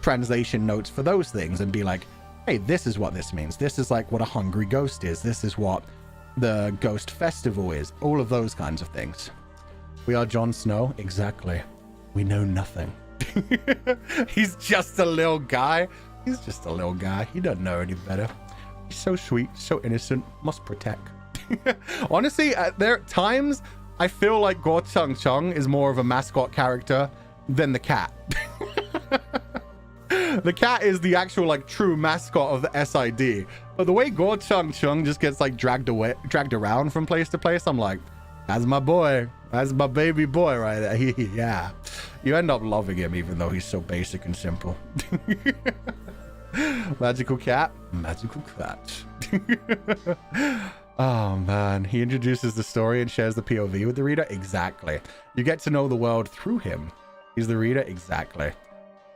S1: translation notes for those things and be like, hey, this is what this means. This is like what a hungry ghost is. This is what the ghost festival is. All of those kinds of things. We are Jon Snow. Exactly. We know nothing. He's just a little guy. He's just a little guy. He doesn't know any better. He's so sweet, so innocent, must protect. Honestly, there are times I feel like Guo Chang Chung is more of a mascot character than the cat. The cat is the actual like true mascot of the SID. But the way Guo Chang Chung just gets like dragged around from place to place, I'm like, that's my boy. That's my baby boy right there. Yeah. You end up loving him even though he's so basic and simple. Magical cat. Magical cat. Oh man. He introduces the story and shares the POV with the reader. Exactly. You get to know the world through him. He's the reader. Exactly.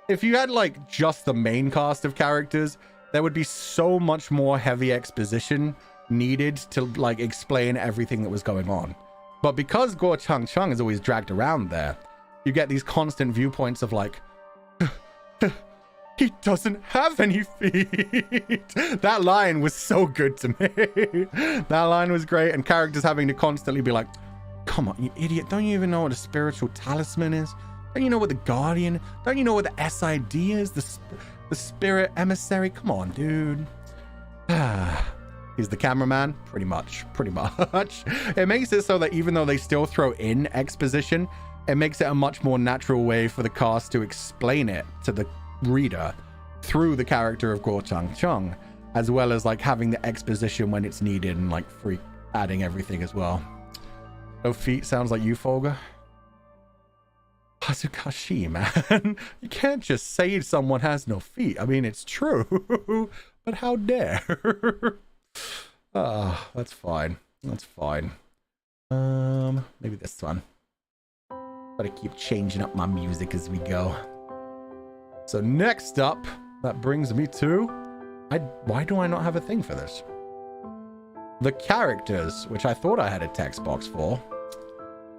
S1: If you had like just the main cast of characters, there would be so much more heavy exposition needed to like explain everything that was going on. But because Guo Chang Chung is always dragged around there, you get these constant viewpoints of like, he doesn't have any feet. That line was so good to me. That line was great. And characters having to constantly be like, come on, you idiot. Don't you even know what a spiritual talisman is? Don't you know what the Guardian? Don't you know what the SID is? The spirit emissary? Come on, dude. He's the cameraman? Pretty much. It makes it so that even though they still throw in exposition, it makes it a much more natural way for the cast to explain it to the reader through the character of Guo Chang Chung, as well as like having the exposition when it's needed and like adding everything as well. No feet sounds like you, Fulgur. Hazukashi, man. You can't just say someone has no feet. I mean, it's true, but how dare? That's fine. That's fine. Maybe this one. Gotta keep changing up my music as we go. So next up, that brings me to... why do I not have a thing for this? The characters, which I thought I had a text box for.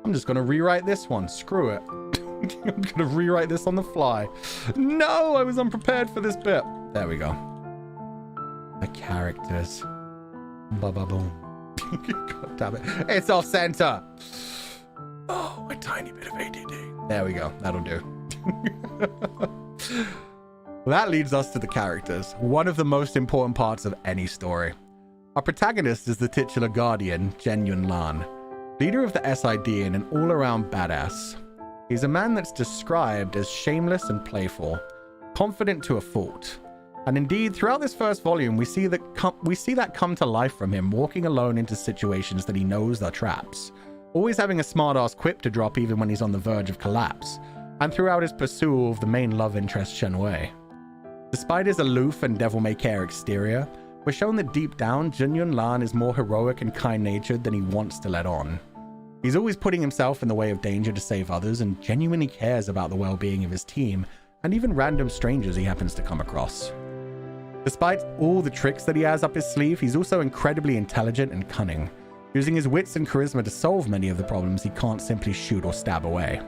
S1: I'm just gonna rewrite this one. Screw it. I'm gonna rewrite this on the fly. No, I was unprepared for this bit. There we go. The characters. Ba-ba-boom. God damn it. It's off center. Oh, a tiny bit of ADD. There we go. That'll do. That leads us to the characters. One of the most important parts of any story. Our protagonist is the titular guardian, Zhen Hun, leader of the SID and an all-around badass. He's a man that's described as shameless and playful, confident to a fault. And indeed, throughout this first volume, we see that come to life from him, walking alone into situations that he knows are traps, always having a smart-ass quip to drop even when he's on the verge of collapse, and throughout his pursuit of the main love interest Shen Wei. Despite his aloof and devil-may-care exterior, we're shown that deep down, Zhen Hun is more heroic and kind-natured than he wants to let on. He's always putting himself in the way of danger to save others and genuinely cares about the well-being of his team and even random strangers he happens to come across. Despite all the tricks that he has up his sleeve, he's also incredibly intelligent and cunning, using his wits and charisma to solve many of the problems he can't simply shoot or stab away.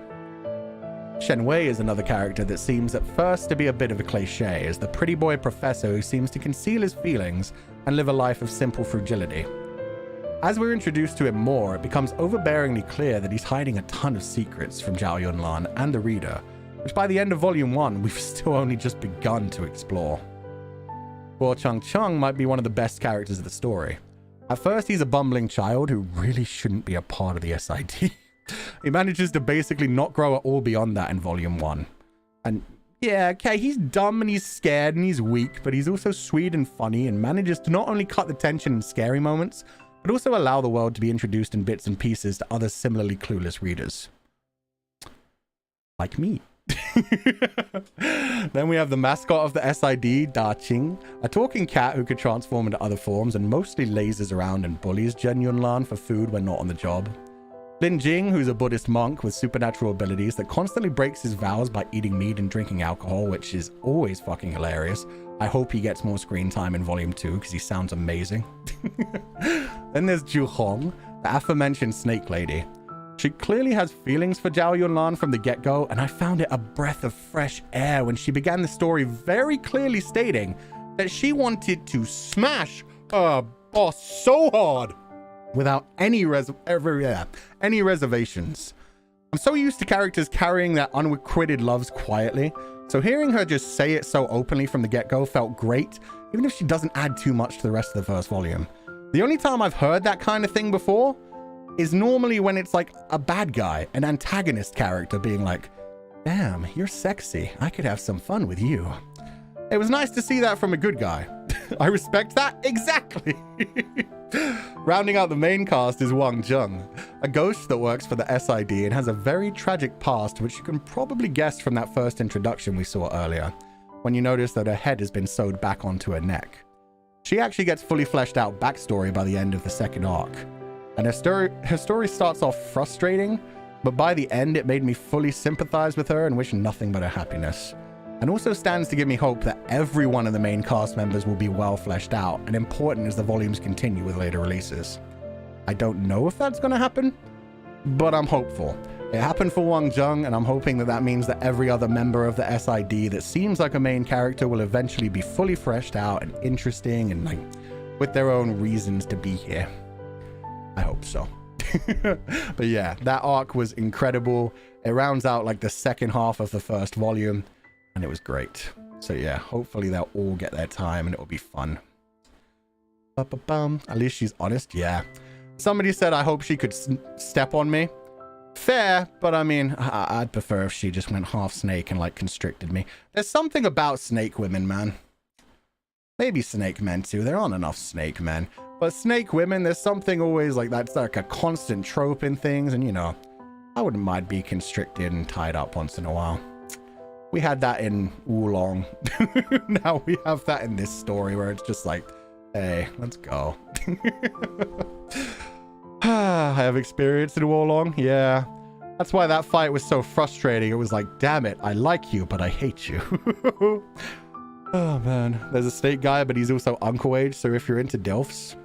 S1: Shen Wei is another character that seems at first to be a bit of a cliche, as the pretty boy professor who seems to conceal his feelings and live a life of simple fragility. As we're introduced to him more, it becomes overbearingly clear that he's hiding a ton of secrets from Zhao Yunlan and the reader, which by the end of Volume 1, we've still only just begun to explore. Guo Changcheng might be one of the best characters of the story. At first, he's a bumbling child who really shouldn't be a part of the SID. He manages to basically not grow at all beyond that in Volume 1. And yeah, okay, he's dumb and he's scared and he's weak, but he's also sweet and funny and manages to not only cut the tension in scary moments, but also allow the world to be introduced in bits and pieces to other similarly clueless readers. Like me. Then we have the mascot of the SID, Da Qing, a talking cat who could transform into other forms and mostly lazes around and bullies Zhen Yunlan for food when not on the job. Lin Jing, who's a Buddhist monk with supernatural abilities that constantly breaks his vows by eating meat and drinking alcohol, which is always fucking hilarious. I hope he gets more screen time in Volume 2 because he sounds amazing. Then there's Zhu Hong, the aforementioned snake lady. She clearly has feelings for Zhao Yunlan from the get-go, and I found it a breath of fresh air when she began the story very clearly stating that she wanted to smash her boss so hard without any reservations. I'm so used to characters carrying their unrequited loves quietly, so hearing her just say it so openly from the get-go felt great, even if she doesn't add too much to the rest of the first volume. The only time I've heard that kind of thing before is normally when it's like a bad guy, an antagonist character being like, damn, you're sexy. I could have some fun with you. It was nice to see that from a good guy. I respect that exactly. Rounding out the main cast is Wang Zheng, a ghost that works for the SID and has a very tragic past, which you can probably guess from that first introduction we saw earlier, when you notice that her head has been sewed back onto her neck. She actually gets fully fleshed out backstory by the end of the second arc. And her story starts off frustrating, but by the end it made me fully sympathize with her and wish nothing but her happiness. And also stands to give me hope that every one of the main cast members will be well fleshed out and important as the volumes continue with later releases. I don't know if that's going to happen, but I'm hopeful. It happened for Wang Zheng, and I'm hoping that that means that every other member of the SID that seems like a main character will eventually be fully fleshed out and interesting and like with their own reasons to be here. I hope so. But yeah, that arc was incredible. It rounds out like the second half of the first volume, and it was great. So yeah, hopefully they'll all get their time and it'll be fun. At least she's honest. Yeah. Somebody said, I hope she could step on me. Fair, but I mean, I'd prefer if she just went half snake and like constricted me. There's something about snake women, man. Maybe snake men too. There aren't enough snake men. But snake women, there's something always like that's like a constant trope in things. And you know, I wouldn't mind being constricted and tied up once in a while. We had that in Wulong. Now we have that in this story where it's just like, hey, let's go. I have experience in Wulong. Yeah. That's why that fight was so frustrating. It was like, damn it, I like you, but I hate you. Oh man. There's a snake guy, but he's also uncle age. So if you're into DILFs.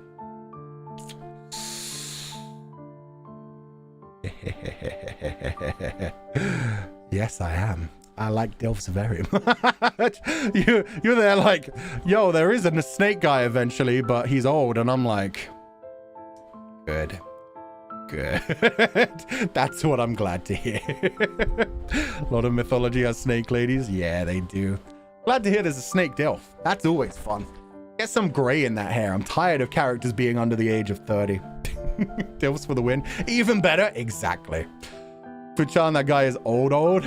S1: Yes, I am. I like DILFs very much. You're there like, yo, there is a snake guy eventually, but he's old. And I'm like, good. That's what I'm glad to hear. A lot of mythology has snake ladies. Yeah, they do. Glad to hear there's a snake DILF. That's always fun. Get some gray in that hair. I'm tired of characters being under the age of 30. DILFs for the win. Even better. Exactly. Fuchan, that guy is old.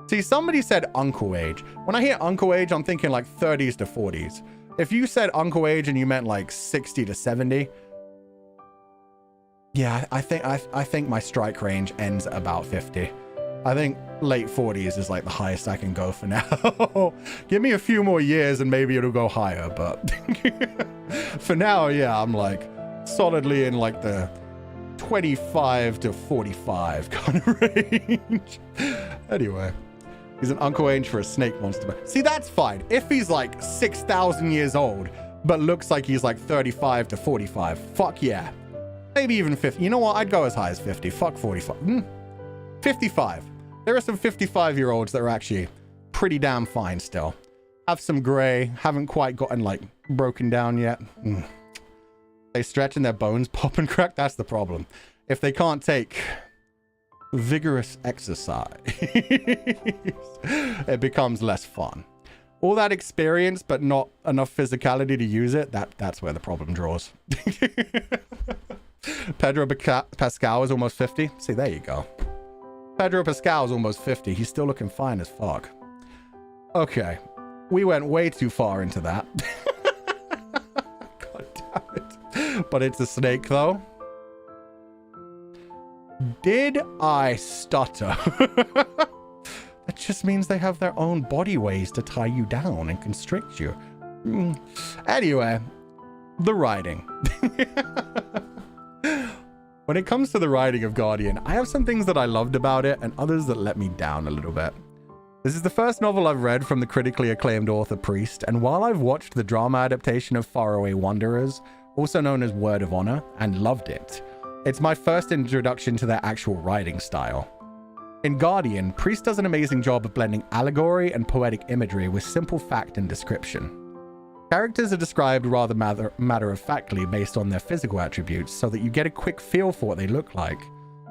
S1: See, somebody said uncle age. When I hear uncle age, I'm thinking like 30s to 40s. If you said uncle age and you meant like 60 to 70, yeah, I think my strike range ends at about 50. I think late 40s is like the highest I can go for now. Give me a few more years and maybe it'll go higher, but for now, yeah, I'm like solidly in like the 25 to 45 kind of range. Anyway, he's an uncle age for a snake monster. See, that's fine. If he's like 6,000 years old, but looks like he's like 35 to 45, fuck yeah. Maybe even 50. You know what? I'd go as high as 50. Fuck 45. 55. There are some 55-year-olds that are actually pretty damn fine still. Have some gray. Haven't quite gotten like broken down yet. They stretch and their bones pop and crack. That's the problem. If they can't take vigorous exercise, it becomes less fun. All that experience, but not enough physicality to use it, that's where the problem draws. Pedro Pascal is almost 50. See, there you go. Pedro Pascal is almost 50. He's still looking fine as fuck. Okay. We went way too far into that. God damn it. But it's a snake, though. Did I stutter? That just means they have their own body ways to tie you down and constrict you. Anyway, the writing. When it comes to the writing of Guardian, I have some things that I loved about it and others that let me down a little bit. This is the first novel I've read from the critically acclaimed author Priest, and while I've watched the drama adaptation of Faraway Wanderers, also known as Word of Honor, and loved it, it's my first introduction to their actual writing style. In Guardian, Priest does an amazing job of blending allegory and poetic imagery with simple fact and description. Characters are described rather matter-of-factly based on their physical attributes so that you get a quick feel for what they look like.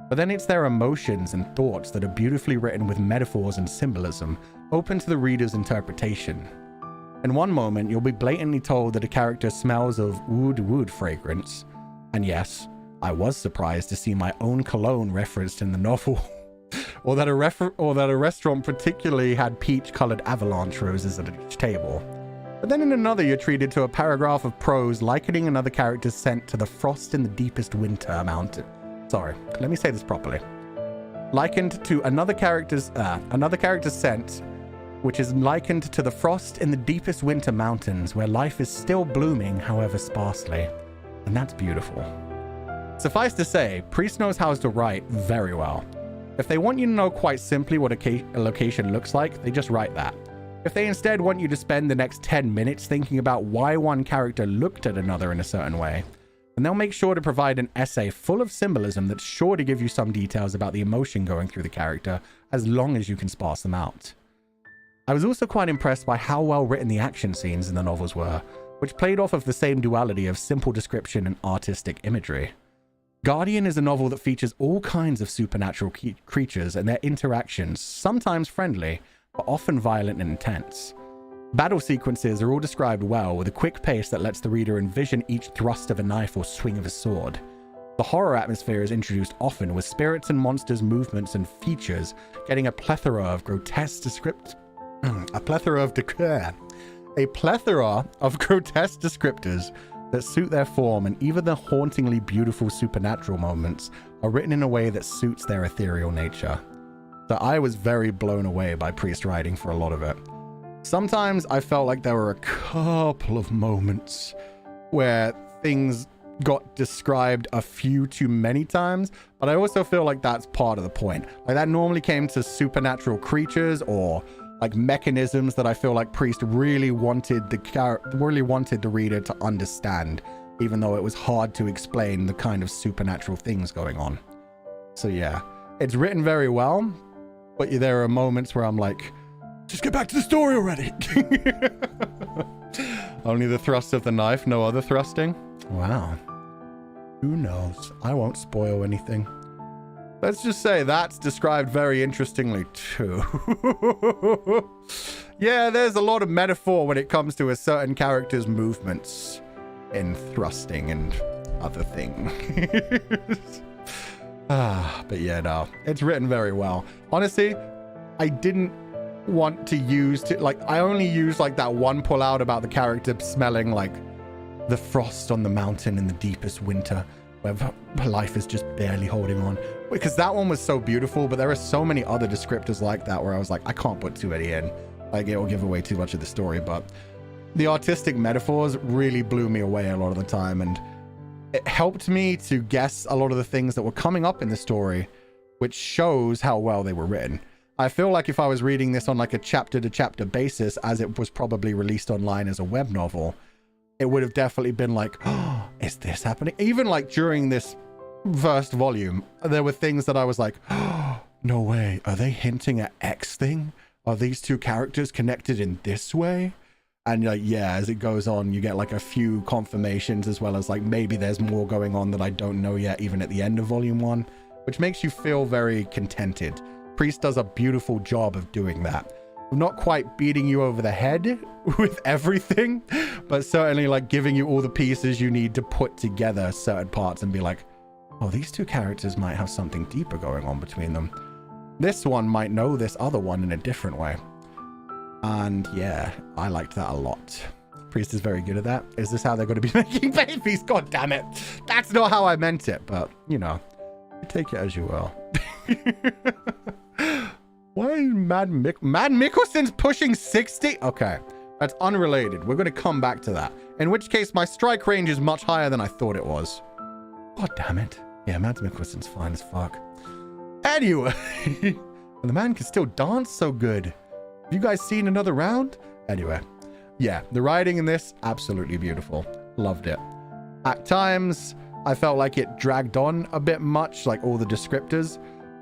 S1: But then it's their emotions and thoughts that are beautifully written with metaphors and symbolism, open to the reader's interpretation. In one moment, you'll be blatantly told that a character smells of wood fragrance. And yes, I was surprised to see my own cologne referenced in the novel. or that a restaurant particularly had peach-colored avalanche roses at each table. But then in another, you're treated to a paragraph of prose likening another character's scent to the frost in the deepest winter mountain. Sorry, let me say this properly. Likened to another character's scent, which is likened to the frost in the deepest winter mountains, where life is still blooming, however sparsely. And that's beautiful. Suffice to say, Priest knows how to write very well. If they want you to know quite simply what a location looks like, they just write that. If they instead want you to spend the next 10 minutes thinking about why one character looked at another in a certain way, then they'll make sure to provide an essay full of symbolism that's sure to give you some details about the emotion going through the character, as long as you can sparse them out. I was also quite impressed by how well written the action scenes in the novels were, which played off of the same duality of simple description and artistic imagery. Guardian is a novel that features all kinds of supernatural creatures and their interactions, sometimes friendly, but often violent and intense. Battle sequences are all described well, with a quick pace that lets the reader envision each thrust of a knife or swing of a sword. The horror atmosphere is introduced often, with spirits and monsters' movements and features getting a plethora of grotesque descriptors that suit their form, and even the hauntingly beautiful supernatural moments are written in a way that suits their ethereal nature. So I was very blown away by Priest writing for a lot of it. Sometimes I felt like there were a couple of moments where things got described a few too many times, but I also feel like that's part of the point. Like that normally came to supernatural creatures or like mechanisms that I feel like Priest really wanted the reader to understand, even though it was hard to explain the kind of supernatural things going on. So yeah, it's written very well, but there are moments where I'm like, just get back to the story already. Only the thrust of the knife, no other thrusting. Wow. Who knows? I won't spoil anything. Let's just say that's described very interestingly too. Yeah, there's a lot of metaphor when it comes to a certain character's movements in thrusting and other things. But yeah, no, it's written very well. Honestly, I didn't want to use I only used like that one pull out about the character smelling like the frost on the mountain in the deepest winter, where life is just barely holding on, because that one was so beautiful. But there are so many other descriptors like that where I was like, I can't put too many in, like it will give away too much of the story. But the artistic metaphors really blew me away a lot of the time, and it helped me to guess a lot of the things that were coming up in the story, which shows how well they were written. I feel like if I was reading this on like a chapter to chapter basis, as it was probably released online as a web novel, it would have definitely been like, oh, is this happening? Even like during this first volume, there were things that I was like, oh, no way. Are they hinting at X thing? Are these two characters connected in this way? And like, yeah, as it goes on, you get like a few confirmations, as well as like maybe there's more going on that I don't know yet, even at the end of volume 1, which makes you feel very contented. Priest does a beautiful job of doing that. Not quite beating you over the head with everything, but certainly like giving you all the pieces you need to put together certain parts and be like, oh, these two characters might have something deeper going on between them. This one might know this other one in a different way. And yeah, I liked that a lot. Priest is very good at that. Is this how they're going to be making babies? God damn it. That's not how I meant it, but you know, take it as you will. Why is Mad Mikkelsen's pushing 60? Okay, that's unrelated. We're going to come back to that. In which case, my strike range is much higher than I thought it was. God damn it. Yeah, Mad Mikkelsen's fine as fuck. Anyway, and the man can still dance so good. Have you guys seen another round? Anyway, yeah, the writing in this, absolutely beautiful. Loved it. At times, I felt like it dragged on a bit much, like all the descriptors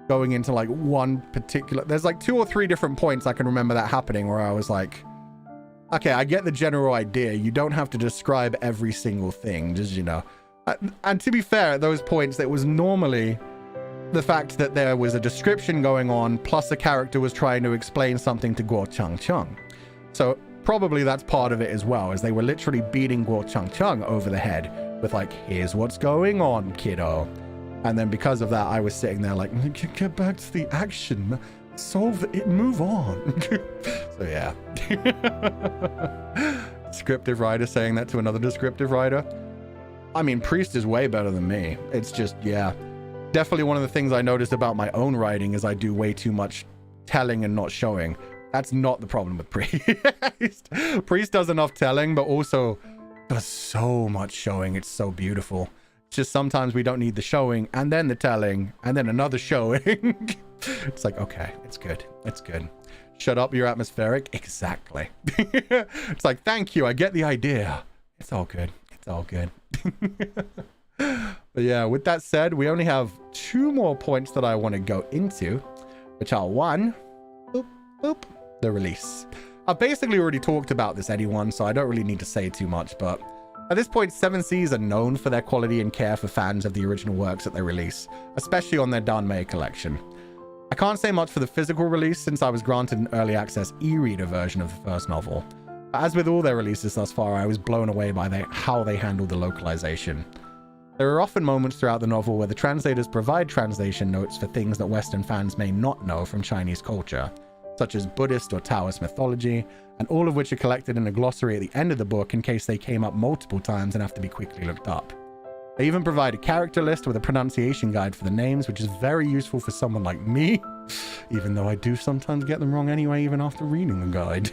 S1: going into like one particular... There's like 2 or 3 different points I can remember that happening where I was like, okay, I get the general idea. You don't have to describe every single thing, just, you know. And to be fair, at those points, it was normally the fact that there was a description going on, plus a character was trying to explain something to Guo Chang. So probably that's part of it as well, as they were literally beating Guo Chang over the head with like, here's what's going on, kiddo. And then because of that, I was sitting there like, get back to the action, solve it, move on. So yeah. Descriptive writer saying that to another descriptive writer. I mean, Priest is way better than me. It's just, yeah. Definitely one of the things I noticed about my own writing is I do way too much telling and not showing. That's not the problem with Priest. Priest does enough telling, but also does so much showing. It's so beautiful. It's just sometimes we don't need the showing and then the telling and then another showing. It's like, okay, it's good. It's good. Shut up, you're atmospheric. Exactly. It's like, thank you. I get the idea. It's all good. It's all good. But yeah, with that said, we only have 2 more points that I want to go into, which are 1, the release. I've basically already talked about this anyone, so I don't really need to say too much, but at this point, 7 Seas are known for their quality and care for fans of the original works that they release, especially on their Danmei collection. I can't say much for the physical release since I was granted an early access e-reader version of the first novel. But as with all their releases thus far, I was blown away by how they handled the localization. There are often moments throughout the novel where the translators provide translation notes for things that Western fans may not know from Chinese culture, such as Buddhist or Taoist mythology, and all of which are collected in a glossary at the end of the book in case they came up multiple times and have to be quickly looked up. They even provide a character list with a pronunciation guide for the names, which is very useful for someone like me, even though I do sometimes get them wrong anyway, even after reading the guide.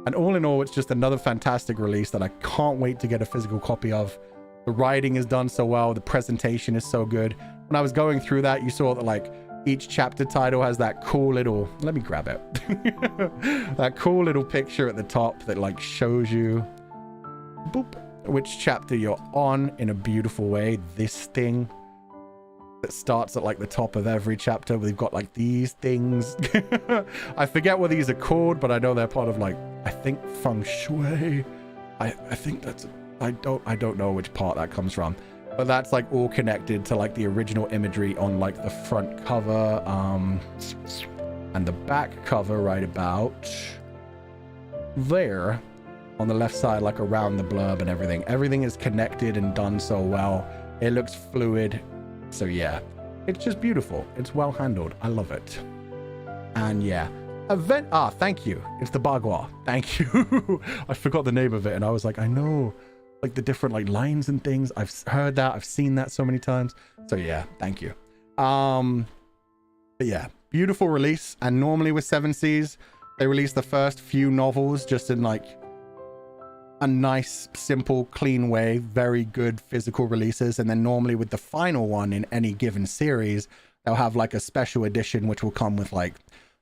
S1: And all in all, it's just another fantastic release that I can't wait to get a physical copy of. The writing is done so well, the presentation is so good. When I was going through that, you saw that like each chapter title has that cool little, let me grab it, that cool little picture at the top that like shows you boop, which chapter you're on in a beautiful way. This thing that starts at like the top of every chapter. We've got like these things. I forget what these are called, but I know they're part of like, I think feng shui. I think that's, I don't know which part that comes from, but that's like all connected to like the original imagery on like the front cover, and the back cover right about there on the left side, like around the blurb and everything. Everything is connected and done so well. It looks fluid. So yeah, it's just beautiful. It's well handled. I love it. And yeah, thank you. It's the Bagua. Thank you. I forgot the name of it and I was like, I know like the different like lines and things. I've heard that. I've seen that so many times. So yeah, thank you. But yeah, beautiful release. And normally with 7 Seas, they release the first few novels just in like a nice, simple, clean way, very good physical releases. And then normally with the final one in any given series, they'll have like a special edition, which will come with like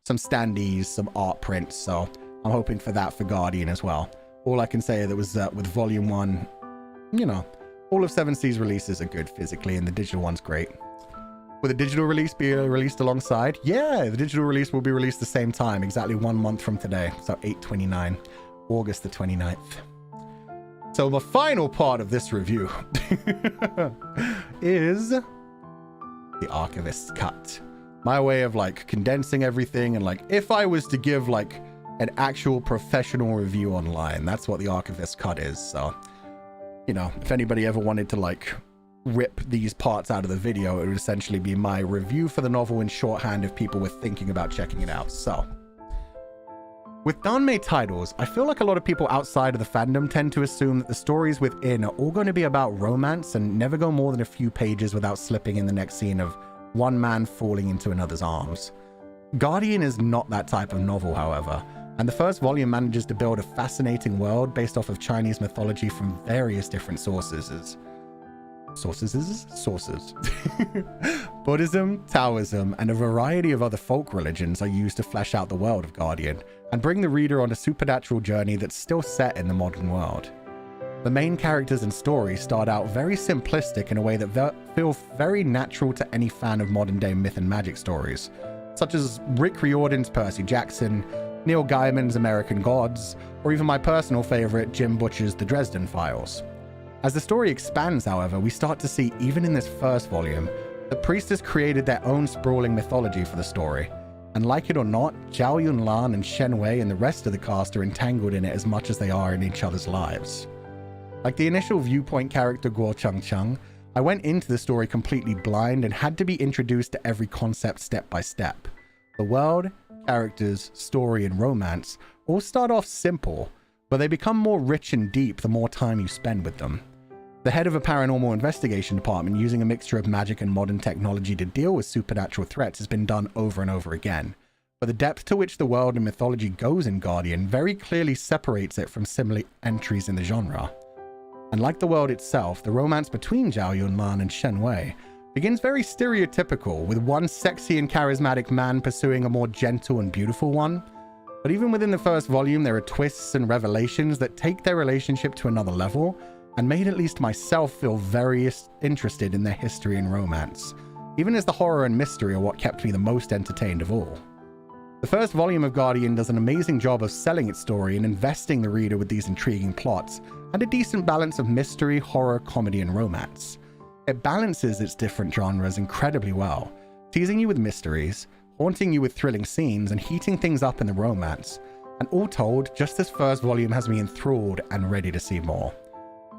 S1: some standees, some art prints. So I'm hoping for that for Guardian as well. All I can say that was with volume 1, you know, all of 7 Seas releases are good physically and the digital one's great. Will the digital release be released alongside? Yeah, the digital release will be released the same time, exactly 1 month from today. So 8/29. August the 29th. So the final part of this review is the Archivist cut. My way of like condensing everything, and like if I was to give like an actual professional review online, that's what the Archivist cut is. So, you know, if anybody ever wanted to like rip these parts out of the video, it would essentially be my review for the novel in shorthand if people were thinking about checking it out. So, with Danmei titles, I feel like a lot of people outside of the fandom tend to assume that the stories within are all going to be about romance and never go more than a few pages without slipping in the next scene of one man falling into another's arms. Guardian is not that type of novel, however, and the first volume manages to build a fascinating world based off of Chinese mythology from various different sources. Buddhism, Taoism, and a variety of other folk religions are used to flesh out the world of Guardian and bring the reader on a supernatural journey that's still set in the modern world. The main characters and story start out very simplistic in a way that feel very natural to any fan of modern day myth and magic stories, such as Rick Riordan's Percy Jackson, Neil Gaiman's American Gods, or even my personal favorite, Jim Butcher's The Dresden Files. As the story expands, however, we start to see, even in this first volume, the priestess created their own sprawling mythology for the story. And like it or not, Zhao Yunlan and Shen Wei and the rest of the cast are entangled in it as much as they are in each other's lives. Like the initial viewpoint character Guo Changcheng, I went into the story completely blind and had to be introduced to every concept step by step. The world, characters, story, and romance all start off simple, but they become more rich and deep the more time you spend with them. The head of a paranormal investigation department using a mixture of magic and modern technology to deal with supernatural threats has been done over and over again, but the depth to which the world and mythology goes in Guardian very clearly separates it from similar entries in the genre. And like the world itself, the romance between Zhao Yunlan and Shen Wei begins very stereotypical, with one sexy and charismatic man pursuing a more gentle and beautiful one. But even within the first volume, there are twists and revelations that take their relationship to another level, and made at least myself feel very interested in their history and romance, even as the horror and mystery are what kept me the most entertained of all. The first volume of Guardian does an amazing job of selling its story and investing the reader with these intriguing plots, and a decent balance of mystery, horror, comedy, and romance. It balances its different genres incredibly well, teasing you with mysteries, haunting you with thrilling scenes, and heating things up in the romance. And all told, just this first volume has me enthralled and ready to see more.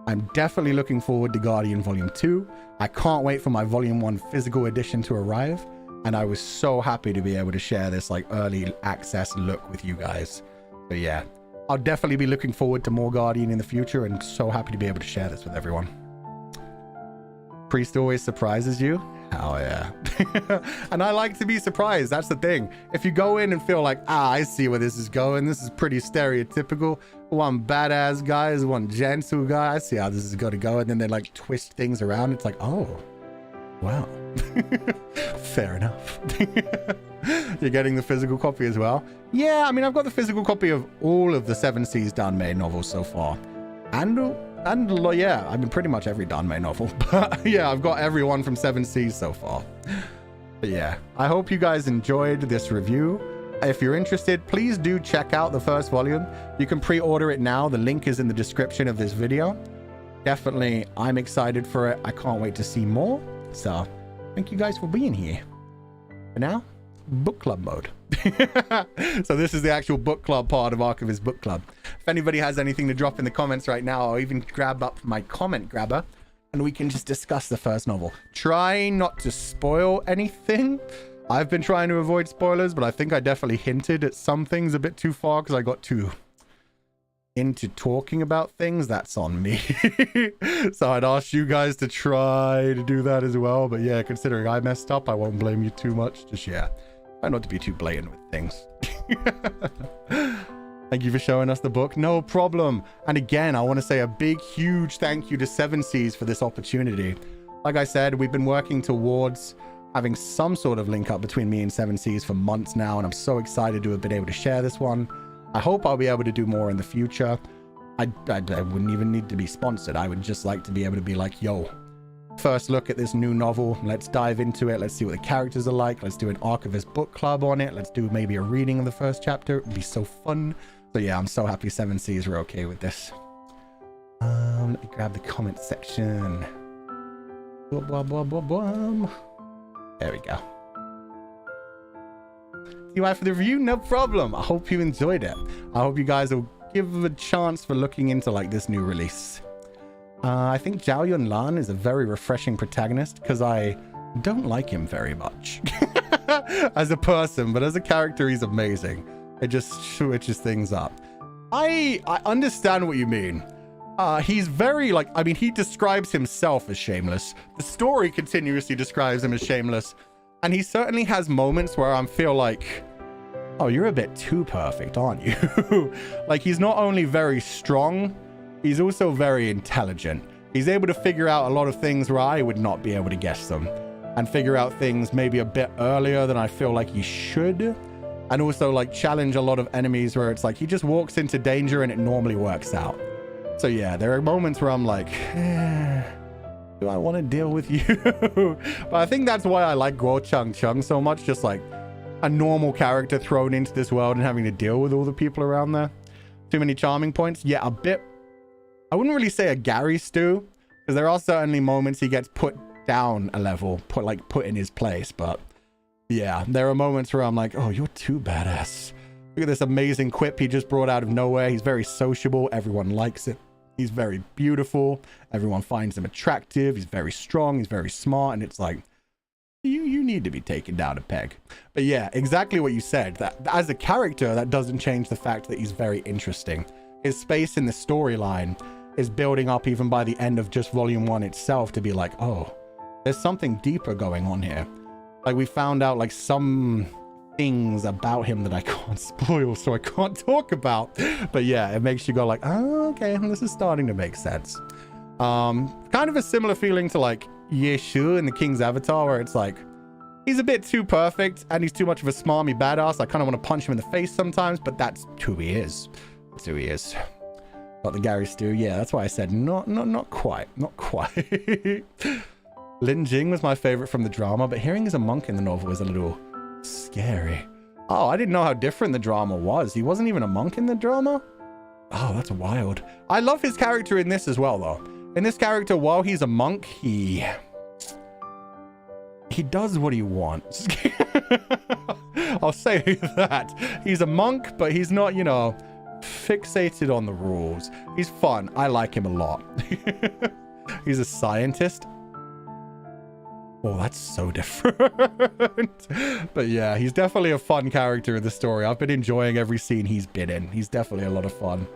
S1: I'm definitely looking forward to Guardian Volume 2. I can't wait for my Volume 1 physical edition to arrive, and I was so happy to be able to share this like early access look with you guys. So yeah, I'll definitely be looking forward to more Guardian in the future, and so happy to be able to share this with everyone. Priest always surprises you? Oh yeah. And I like to be surprised, that's the thing. If you go in and feel like, I see where this is going, this is pretty stereotypical, one badass guy is one Jansu guy, I see how this is going to go, and then they like twist things around, it's like, oh, wow. Fair enough. You're getting the physical copy as well? Yeah, I mean, I've got the physical copy of all of the Seven Seas Danmei novels so far. And yeah, I mean, pretty much every Danmei novel. But yeah, I've got everyone from Seven Seas so far. But yeah, I hope you guys enjoyed this review. If you're interested, please do check out the first volume. You can pre-order it now. The link is in the description of this video. Definitely, I'm excited for it. I can't wait to see more. So, thank you guys for being here. For now, book club mode. So this is the actual book club part of Archivist Book Club. If anybody has anything to drop in the comments right now, I'll even grab up my comment grabber and we can just discuss the first novel. Try not to spoil anything. I've been trying to avoid spoilers, but I think I definitely hinted at some things a bit too far because I got too into talking about things. That's on me. So I'd ask you guys to try to do that as well. But yeah, considering I messed up, I won't blame you too much. Just yeah, try not to be too blatant with things. Thank you for showing us the book. No problem. And again, I want to say a big, huge thank you to Seven Seas for this opportunity. Like I said, we've been working towards having some sort of link up between me and Seven Seas for months now, and I'm so excited to have been able to share this one. I hope I'll be able to do more in the future. I wouldn't even need to be sponsored. I would just like to be able to be like, yo, first look at this new novel. Let's dive into it. Let's see what the characters are like. Let's do an Archivist book club on it. Let's do maybe a reading of the first chapter. It would be so fun. So yeah, I'm so happy 7Cs were okay with this. Let me grab the comment section. Blah, blah, blah, blah, blah. There we go. TY for the review, no problem. I hope you enjoyed it. I hope you guys will give a chance for looking into like this new release. I think Zhao Yunlan is a very refreshing protagonist because I don't like him very much as a person, but as a character, he's amazing. It just switches things up. I understand what you mean. He's very like, I mean, he describes himself as shameless. The story continuously describes him as shameless. And he certainly has moments where I feel like, oh, you're a bit too perfect, aren't you? Like, he's not only very strong, he's also very intelligent. He's able to figure out a lot of things where I would not be able to guess them. And figure out things maybe a bit earlier than I feel like he should. And also, like, challenge a lot of enemies where it's like, he just walks into danger and it normally works out. So yeah, there are moments where I'm like, do I want to deal with you? But I think that's why I like Guo Chang Chung so much. Just like a normal character thrown into this world and having to deal with all the people around there. Too many charming points. Yeah, a bit. I wouldn't really say a Gary stew, because there are certainly moments he gets put down a level, put in his place. But yeah, there are moments where I'm like, oh, you're too badass. Look at this amazing quip he just brought out of nowhere. He's very sociable. Everyone likes it. He's very beautiful. Everyone finds him attractive. He's very strong. He's very smart. And it's like, you need to be taken down a peg. But yeah, exactly what you said. That as a character, that doesn't change the fact that he's very interesting. His space in the storyline is building up even by the end of just volume 1 itself to be like, oh, there's something deeper going on here. Like, we found out like some things about him that I can't spoil, so I can't talk about. But yeah, it makes you go like, oh, okay, this is starting to make sense. Kind of a similar feeling to like Yeshu in the King's Avatar, where it's like, he's a bit too perfect and he's too much of a smarmy badass. I kind of want to punch him in the face sometimes, but that's who he is. That's who he is. Got the Gary stew. Yeah, that's why I said not quite. Lin Jing was my favorite from the drama, but hearing he's a monk in the novel was a little scary. Oh, I didn't know how different the drama was. He wasn't even a monk in the drama? Oh, that's wild. I love his character in this as well, though. In this character, while he's a monk, he does what he wants. I'll say that. He's a monk, but he's not, you know, fixated on the rules. He's fun. I like him a lot. He's a scientist. Oh, that's so different. But yeah, he's definitely a fun character in the story. I've been enjoying every scene he's been in. He's definitely a lot of fun.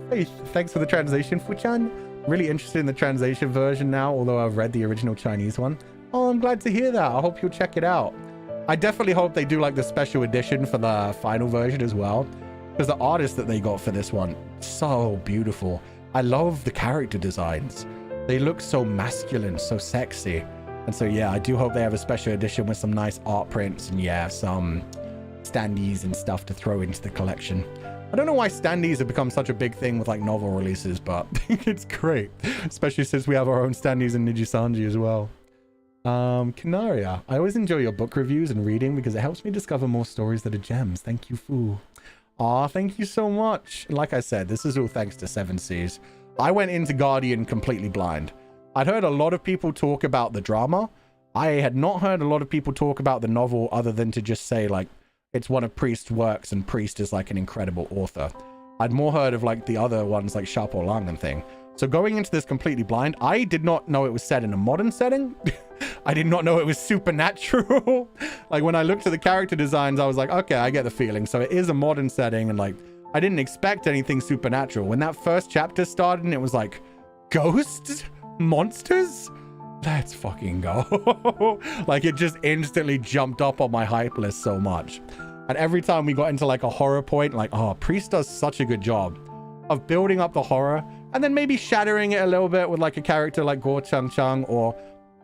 S1: Hey, thanks for the translation, Fuchan. Really interested in the translation version now, although I've read the original Chinese one. Oh, I'm glad to hear that. I hope you'll check it out. I definitely hope they do like the special edition for the final version as well, because the artist that they got for this one, so beautiful. I love the character designs. They look so masculine, so sexy. And so, yeah, I do hope they have a special edition with some nice art prints and, yeah, some standees and stuff to throw into the collection. I don't know why standees have become such a big thing with, like, novel releases, but it's great. Especially since we have our own standees in Nijisanji as well. Canaria, I always enjoy your book reviews and reading because it helps me discover more stories that are gems. Thank you, Fu. Aw, thank you so much. Like I said, this is all thanks to 7Cs. I went into Guardian completely blind. I'd heard a lot of people talk about the drama. I had not heard a lot of people talk about the novel other than to just say, like, it's one of Priest's works and Priest is, like, an incredible author. I'd more heard of, like, the other ones, like Xiaopo Lang and thing. So going into this completely blind, I did not know it was set in a modern setting. I did not know it was supernatural. Like, when I looked at the character designs, I was like, okay, I get the feeling. So it is a modern setting, and, like, I didn't expect anything supernatural. When that first chapter started and it was like, ghosts? Monsters? Let's fucking go. Like, it just instantly jumped up on my hype list so much. And every time we got into like a horror point, like, oh, Priest does such a good job of building up the horror and then maybe shattering it a little bit with like a character like Guo Chang Chung or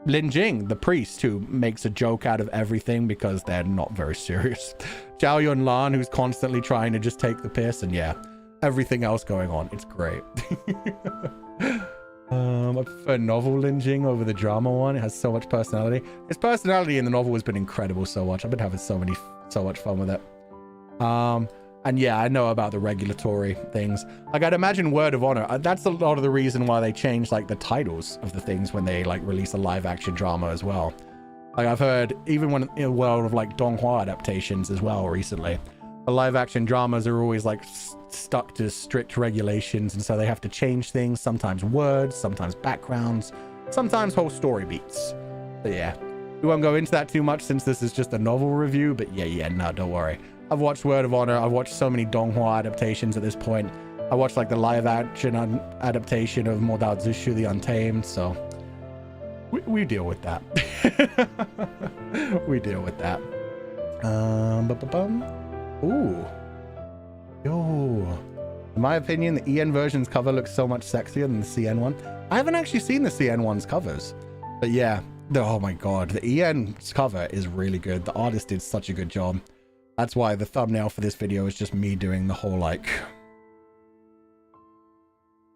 S1: Lin Jing, the priest, who makes a joke out of everything because they're not very serious. Zhao Yunlan, who's constantly trying to just take the piss, and yeah, everything else going on. It's great. I prefer novel Lin Jing over the drama one. It has so much personality. His personality in the novel has been incredible so much. I've been having so much fun with it. And yeah, I know about the regulatory things. Like, I'd imagine Word of Honor, that's a lot of the reason why they changed, like, the titles of the things when they, like, release a live-action drama as well. Like, I've heard, even when in the world of, like, Donghua adaptations as well recently, the live-action dramas are always, like, stuck to strict regulations, and so they have to change things, sometimes words, sometimes backgrounds, sometimes whole story beats. So, yeah. We won't go into that too much since this is just a novel review, but yeah, no, don't worry. I've watched Word of Honor. I've watched so many Donghua adaptations at this point. I watched like the live action adaptation of Modao Zishu the Untamed, so we deal with that. We deal with that. Ooh. Yo. In my opinion, the EN version's cover looks so much sexier than the CN one. I haven't actually seen the CN one's covers, but yeah. Oh my god, the EN's cover is really good. The artist did such a good job. That's why the thumbnail for this video is just me doing the whole, like,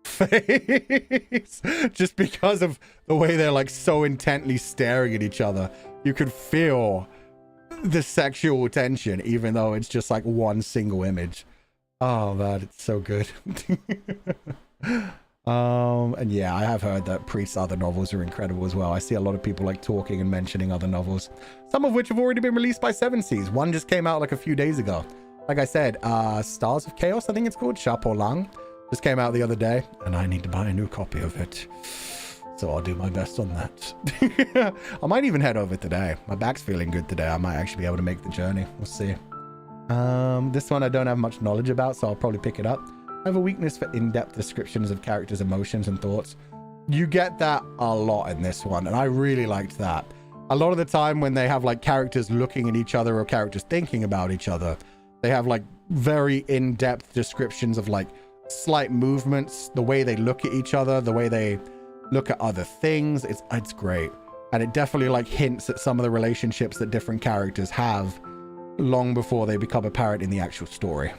S1: face. Just because of the way they're, like, so intently staring at each other. You could feel the sexual tension, even though it's just, like, one single image. Oh, man, it's so good. And yeah, I have heard that Priest's other novels are incredible as well. I see a lot of people like talking and mentioning other novels, some of which have already been released by Seven Seas. One just came out like a few days ago. Like I said, Stars of Chaos, I think it's called, Chapeau Lang, just came out the other day, and I need to buy a new copy of it. So I'll do my best on that. I might even head over today. My back's feeling good today. I might actually be able to make the journey. We'll see. This one I don't have much knowledge about, so I'll probably pick it up. I have a weakness for in-depth descriptions of characters' emotions and thoughts. You get that a lot in this one, and I really liked that. A lot of the time when they have like characters looking at each other or characters thinking about each other, they have like very in-depth descriptions of like slight movements, the way they look at each other, the way they look at other things. It's great. And it definitely like hints at some of the relationships that different characters have long before they become apparent in the actual story.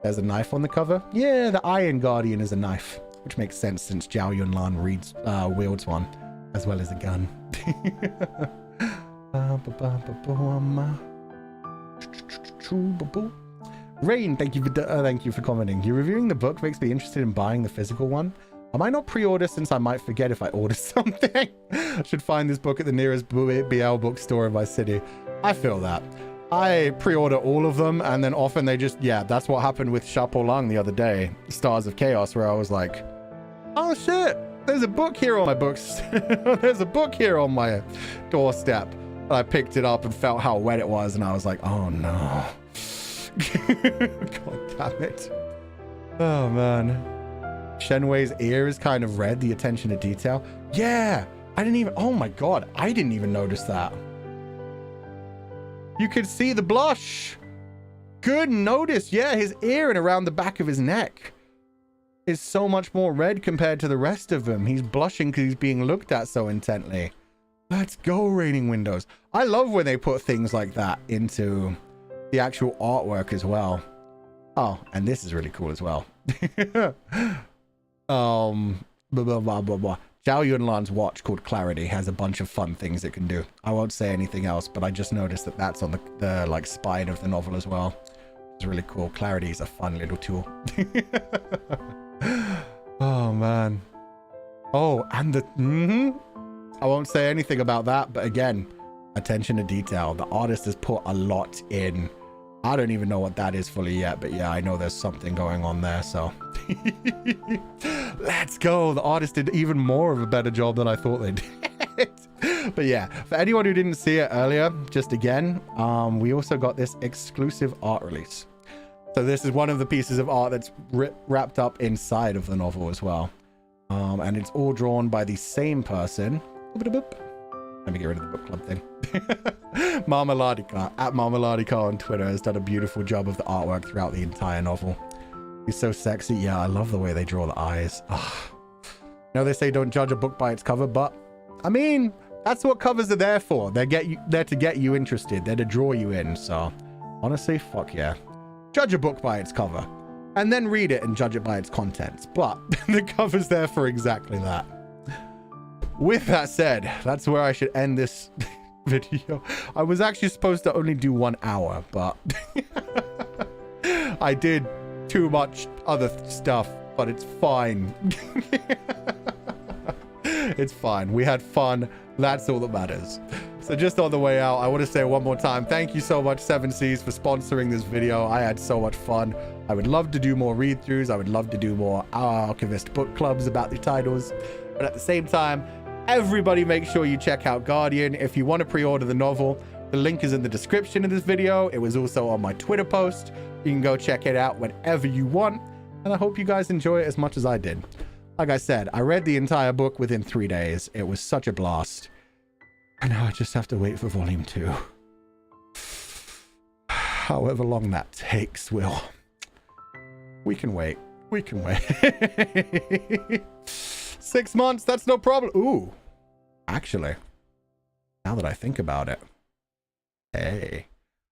S1: There's a knife on the cover. Yeah, the Iron Guardian is a knife, which makes sense since Zhao Yunlan wields one, as well as a gun. Rain, thank you for commenting. You reviewing the book makes me interested in buying the physical one. I might not pre-order since I might forget if I order something. I should find this book at the nearest BL bookstore in my city. I feel that. I pre-order all of them, and then often they just, yeah, that's what happened with Chapeau Lang the other day, Stars of Chaos, where I was like, oh shit, there's a book here on my books. There's a book here on my doorstep. And I picked it up and felt how wet it was, and I was like, oh no. God damn it. Oh man. Shenwei's ear is kind of red, the attention to detail. Yeah, oh my god, I didn't even notice that. You could see the blush. Good notice. Yeah, his ear and around the back of his neck is so much more red compared to the rest of him. He's blushing because he's being looked at so intently. Let's go, Raining Windows. I love when they put things like that into the actual artwork as well. Oh, and this is really cool as well. Blah, blah, blah, blah, blah. Zhao Yunlan's watch called Clarity has a bunch of fun things it can do. I won't say anything else, but I just noticed that that's on the like spine of the novel as well. It's really cool. Clarity is a fun little tool. Oh man. Oh, and I won't say anything about that, but again, attention to detail. The artist has put a lot in. I don't even know what that is fully yet, but yeah, I know there's something going on there, so. Let's go. The artist did even more of a better job than I thought they did. But yeah, for anyone who didn't see it earlier, just again, we also got this exclusive art release. So this is one of the pieces of art that's wrapped up inside of the novel as well. And it's all drawn by the same person. Let me get rid of the book club thing. Marmaladika, at Marmaladika on Twitter, has done a beautiful job of the artwork throughout the entire novel. He's so sexy. Yeah, I love the way they draw the eyes. Ugh. You know, they say don't judge a book by its cover, but I mean, that's what covers are there for. They're to get you interested. They're to draw you in. So honestly, fuck yeah. Judge a book by its cover and then read it and judge it by its contents. But the cover's there for exactly that. With that said, that's where I should end this video. I was actually supposed to only do 1 hour, but I did too much other stuff, but it's fine. It's fine. We had fun. That's all that matters. So just on the way out, I want to say one more time, thank you so much, 7Cs, for sponsoring this video. I had so much fun. I would love to do more read-throughs. I would love to do more Archivist book clubs about the titles. But at the same time, everybody make sure you check out Guardian. If you want to pre-order the novel, the link is in the description of this video. It was also on my Twitter post. You can go check it out whenever you want. And I hope you guys enjoy it as much as I did. Like I said, I read the entire book within 3 days. It was such a blast. And now I just have to wait for volume 2. However long that takes, Will. We can wait. We can wait. 6 months, that's no problem. Ooh. Actually, now that I think about it, hey,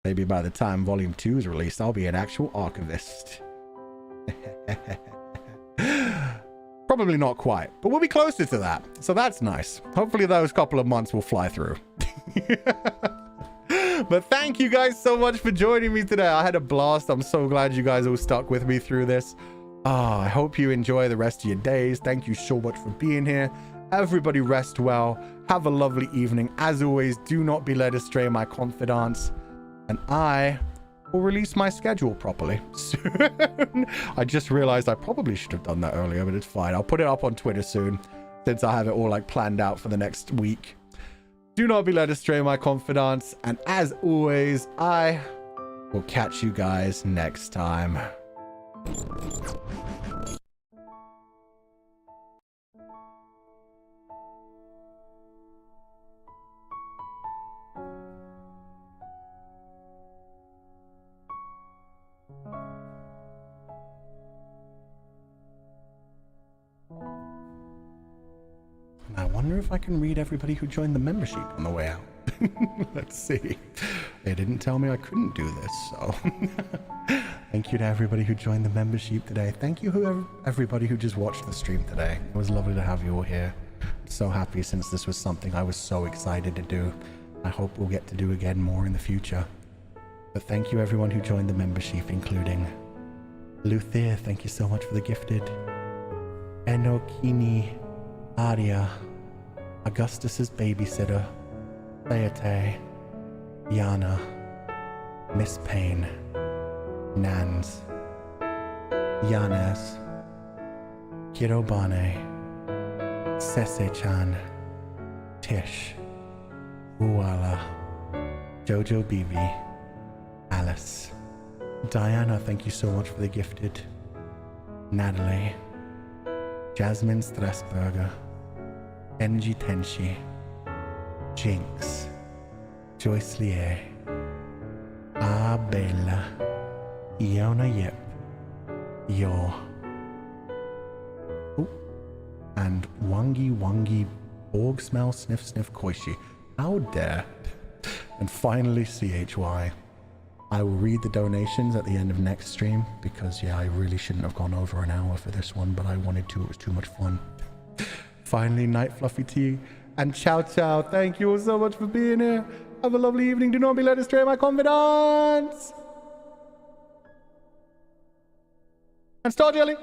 S1: maybe by the time volume 2 is released, I'll be an actual archivist. Probably not quite, but we'll be closer to that. So that's nice. Hopefully those couple of months will fly through. But thank you guys so much for joining me today. I had a blast. I'm so glad you guys all stuck with me through this. I hope you enjoy the rest of your days. Thank you so much for being here. Everybody rest well. Have a lovely evening. As always, do not be led astray, my confidants. And I will release my schedule properly soon. I just realized I probably should have done that earlier, but it's fine. I'll put it up on Twitter soon, since I have it all like planned out for the next week. Do not be led astray, my confidants. And as always, I will catch you guys next time. I wonder if I can read everybody who joined the membership on the way out. Let's see. They didn't tell me I couldn't do this, so... Thank you to everybody who joined the membership today. Thank you everybody who just watched the stream today. It was lovely to have you all here. I'm so happy since this was something I was so excited to do. I hope we'll get to do again more in the future. But thank you everyone who joined the membership, including Luthier, thank you so much for the gifted. Enokini, Aria, Augustus's babysitter, Theate, Yana, Miss Payne, Nans, Yanes, Kirobane, Sese-chan, Tish, Uwala, Jojo Bibi, Alice, Diana, thank you so much for the gifted. Natalie, Jasmine Strasberger, Enji Tenshi, Jinx, Joyce Lier, Bella, Iona Yip, Yor, and Wangi Borg Smell Sniff Sniff Koishi. How dare. And finally CHY. I will read the donations at the end of next stream because yeah, I really shouldn't have gone over an hour for this one, but I wanted to. It was too much fun. Finally, Night Fluffy Tea and Chow Chow. Thank you all so much for being here. Have a lovely evening. Do not be led astray, my confidants. And Star Jelly.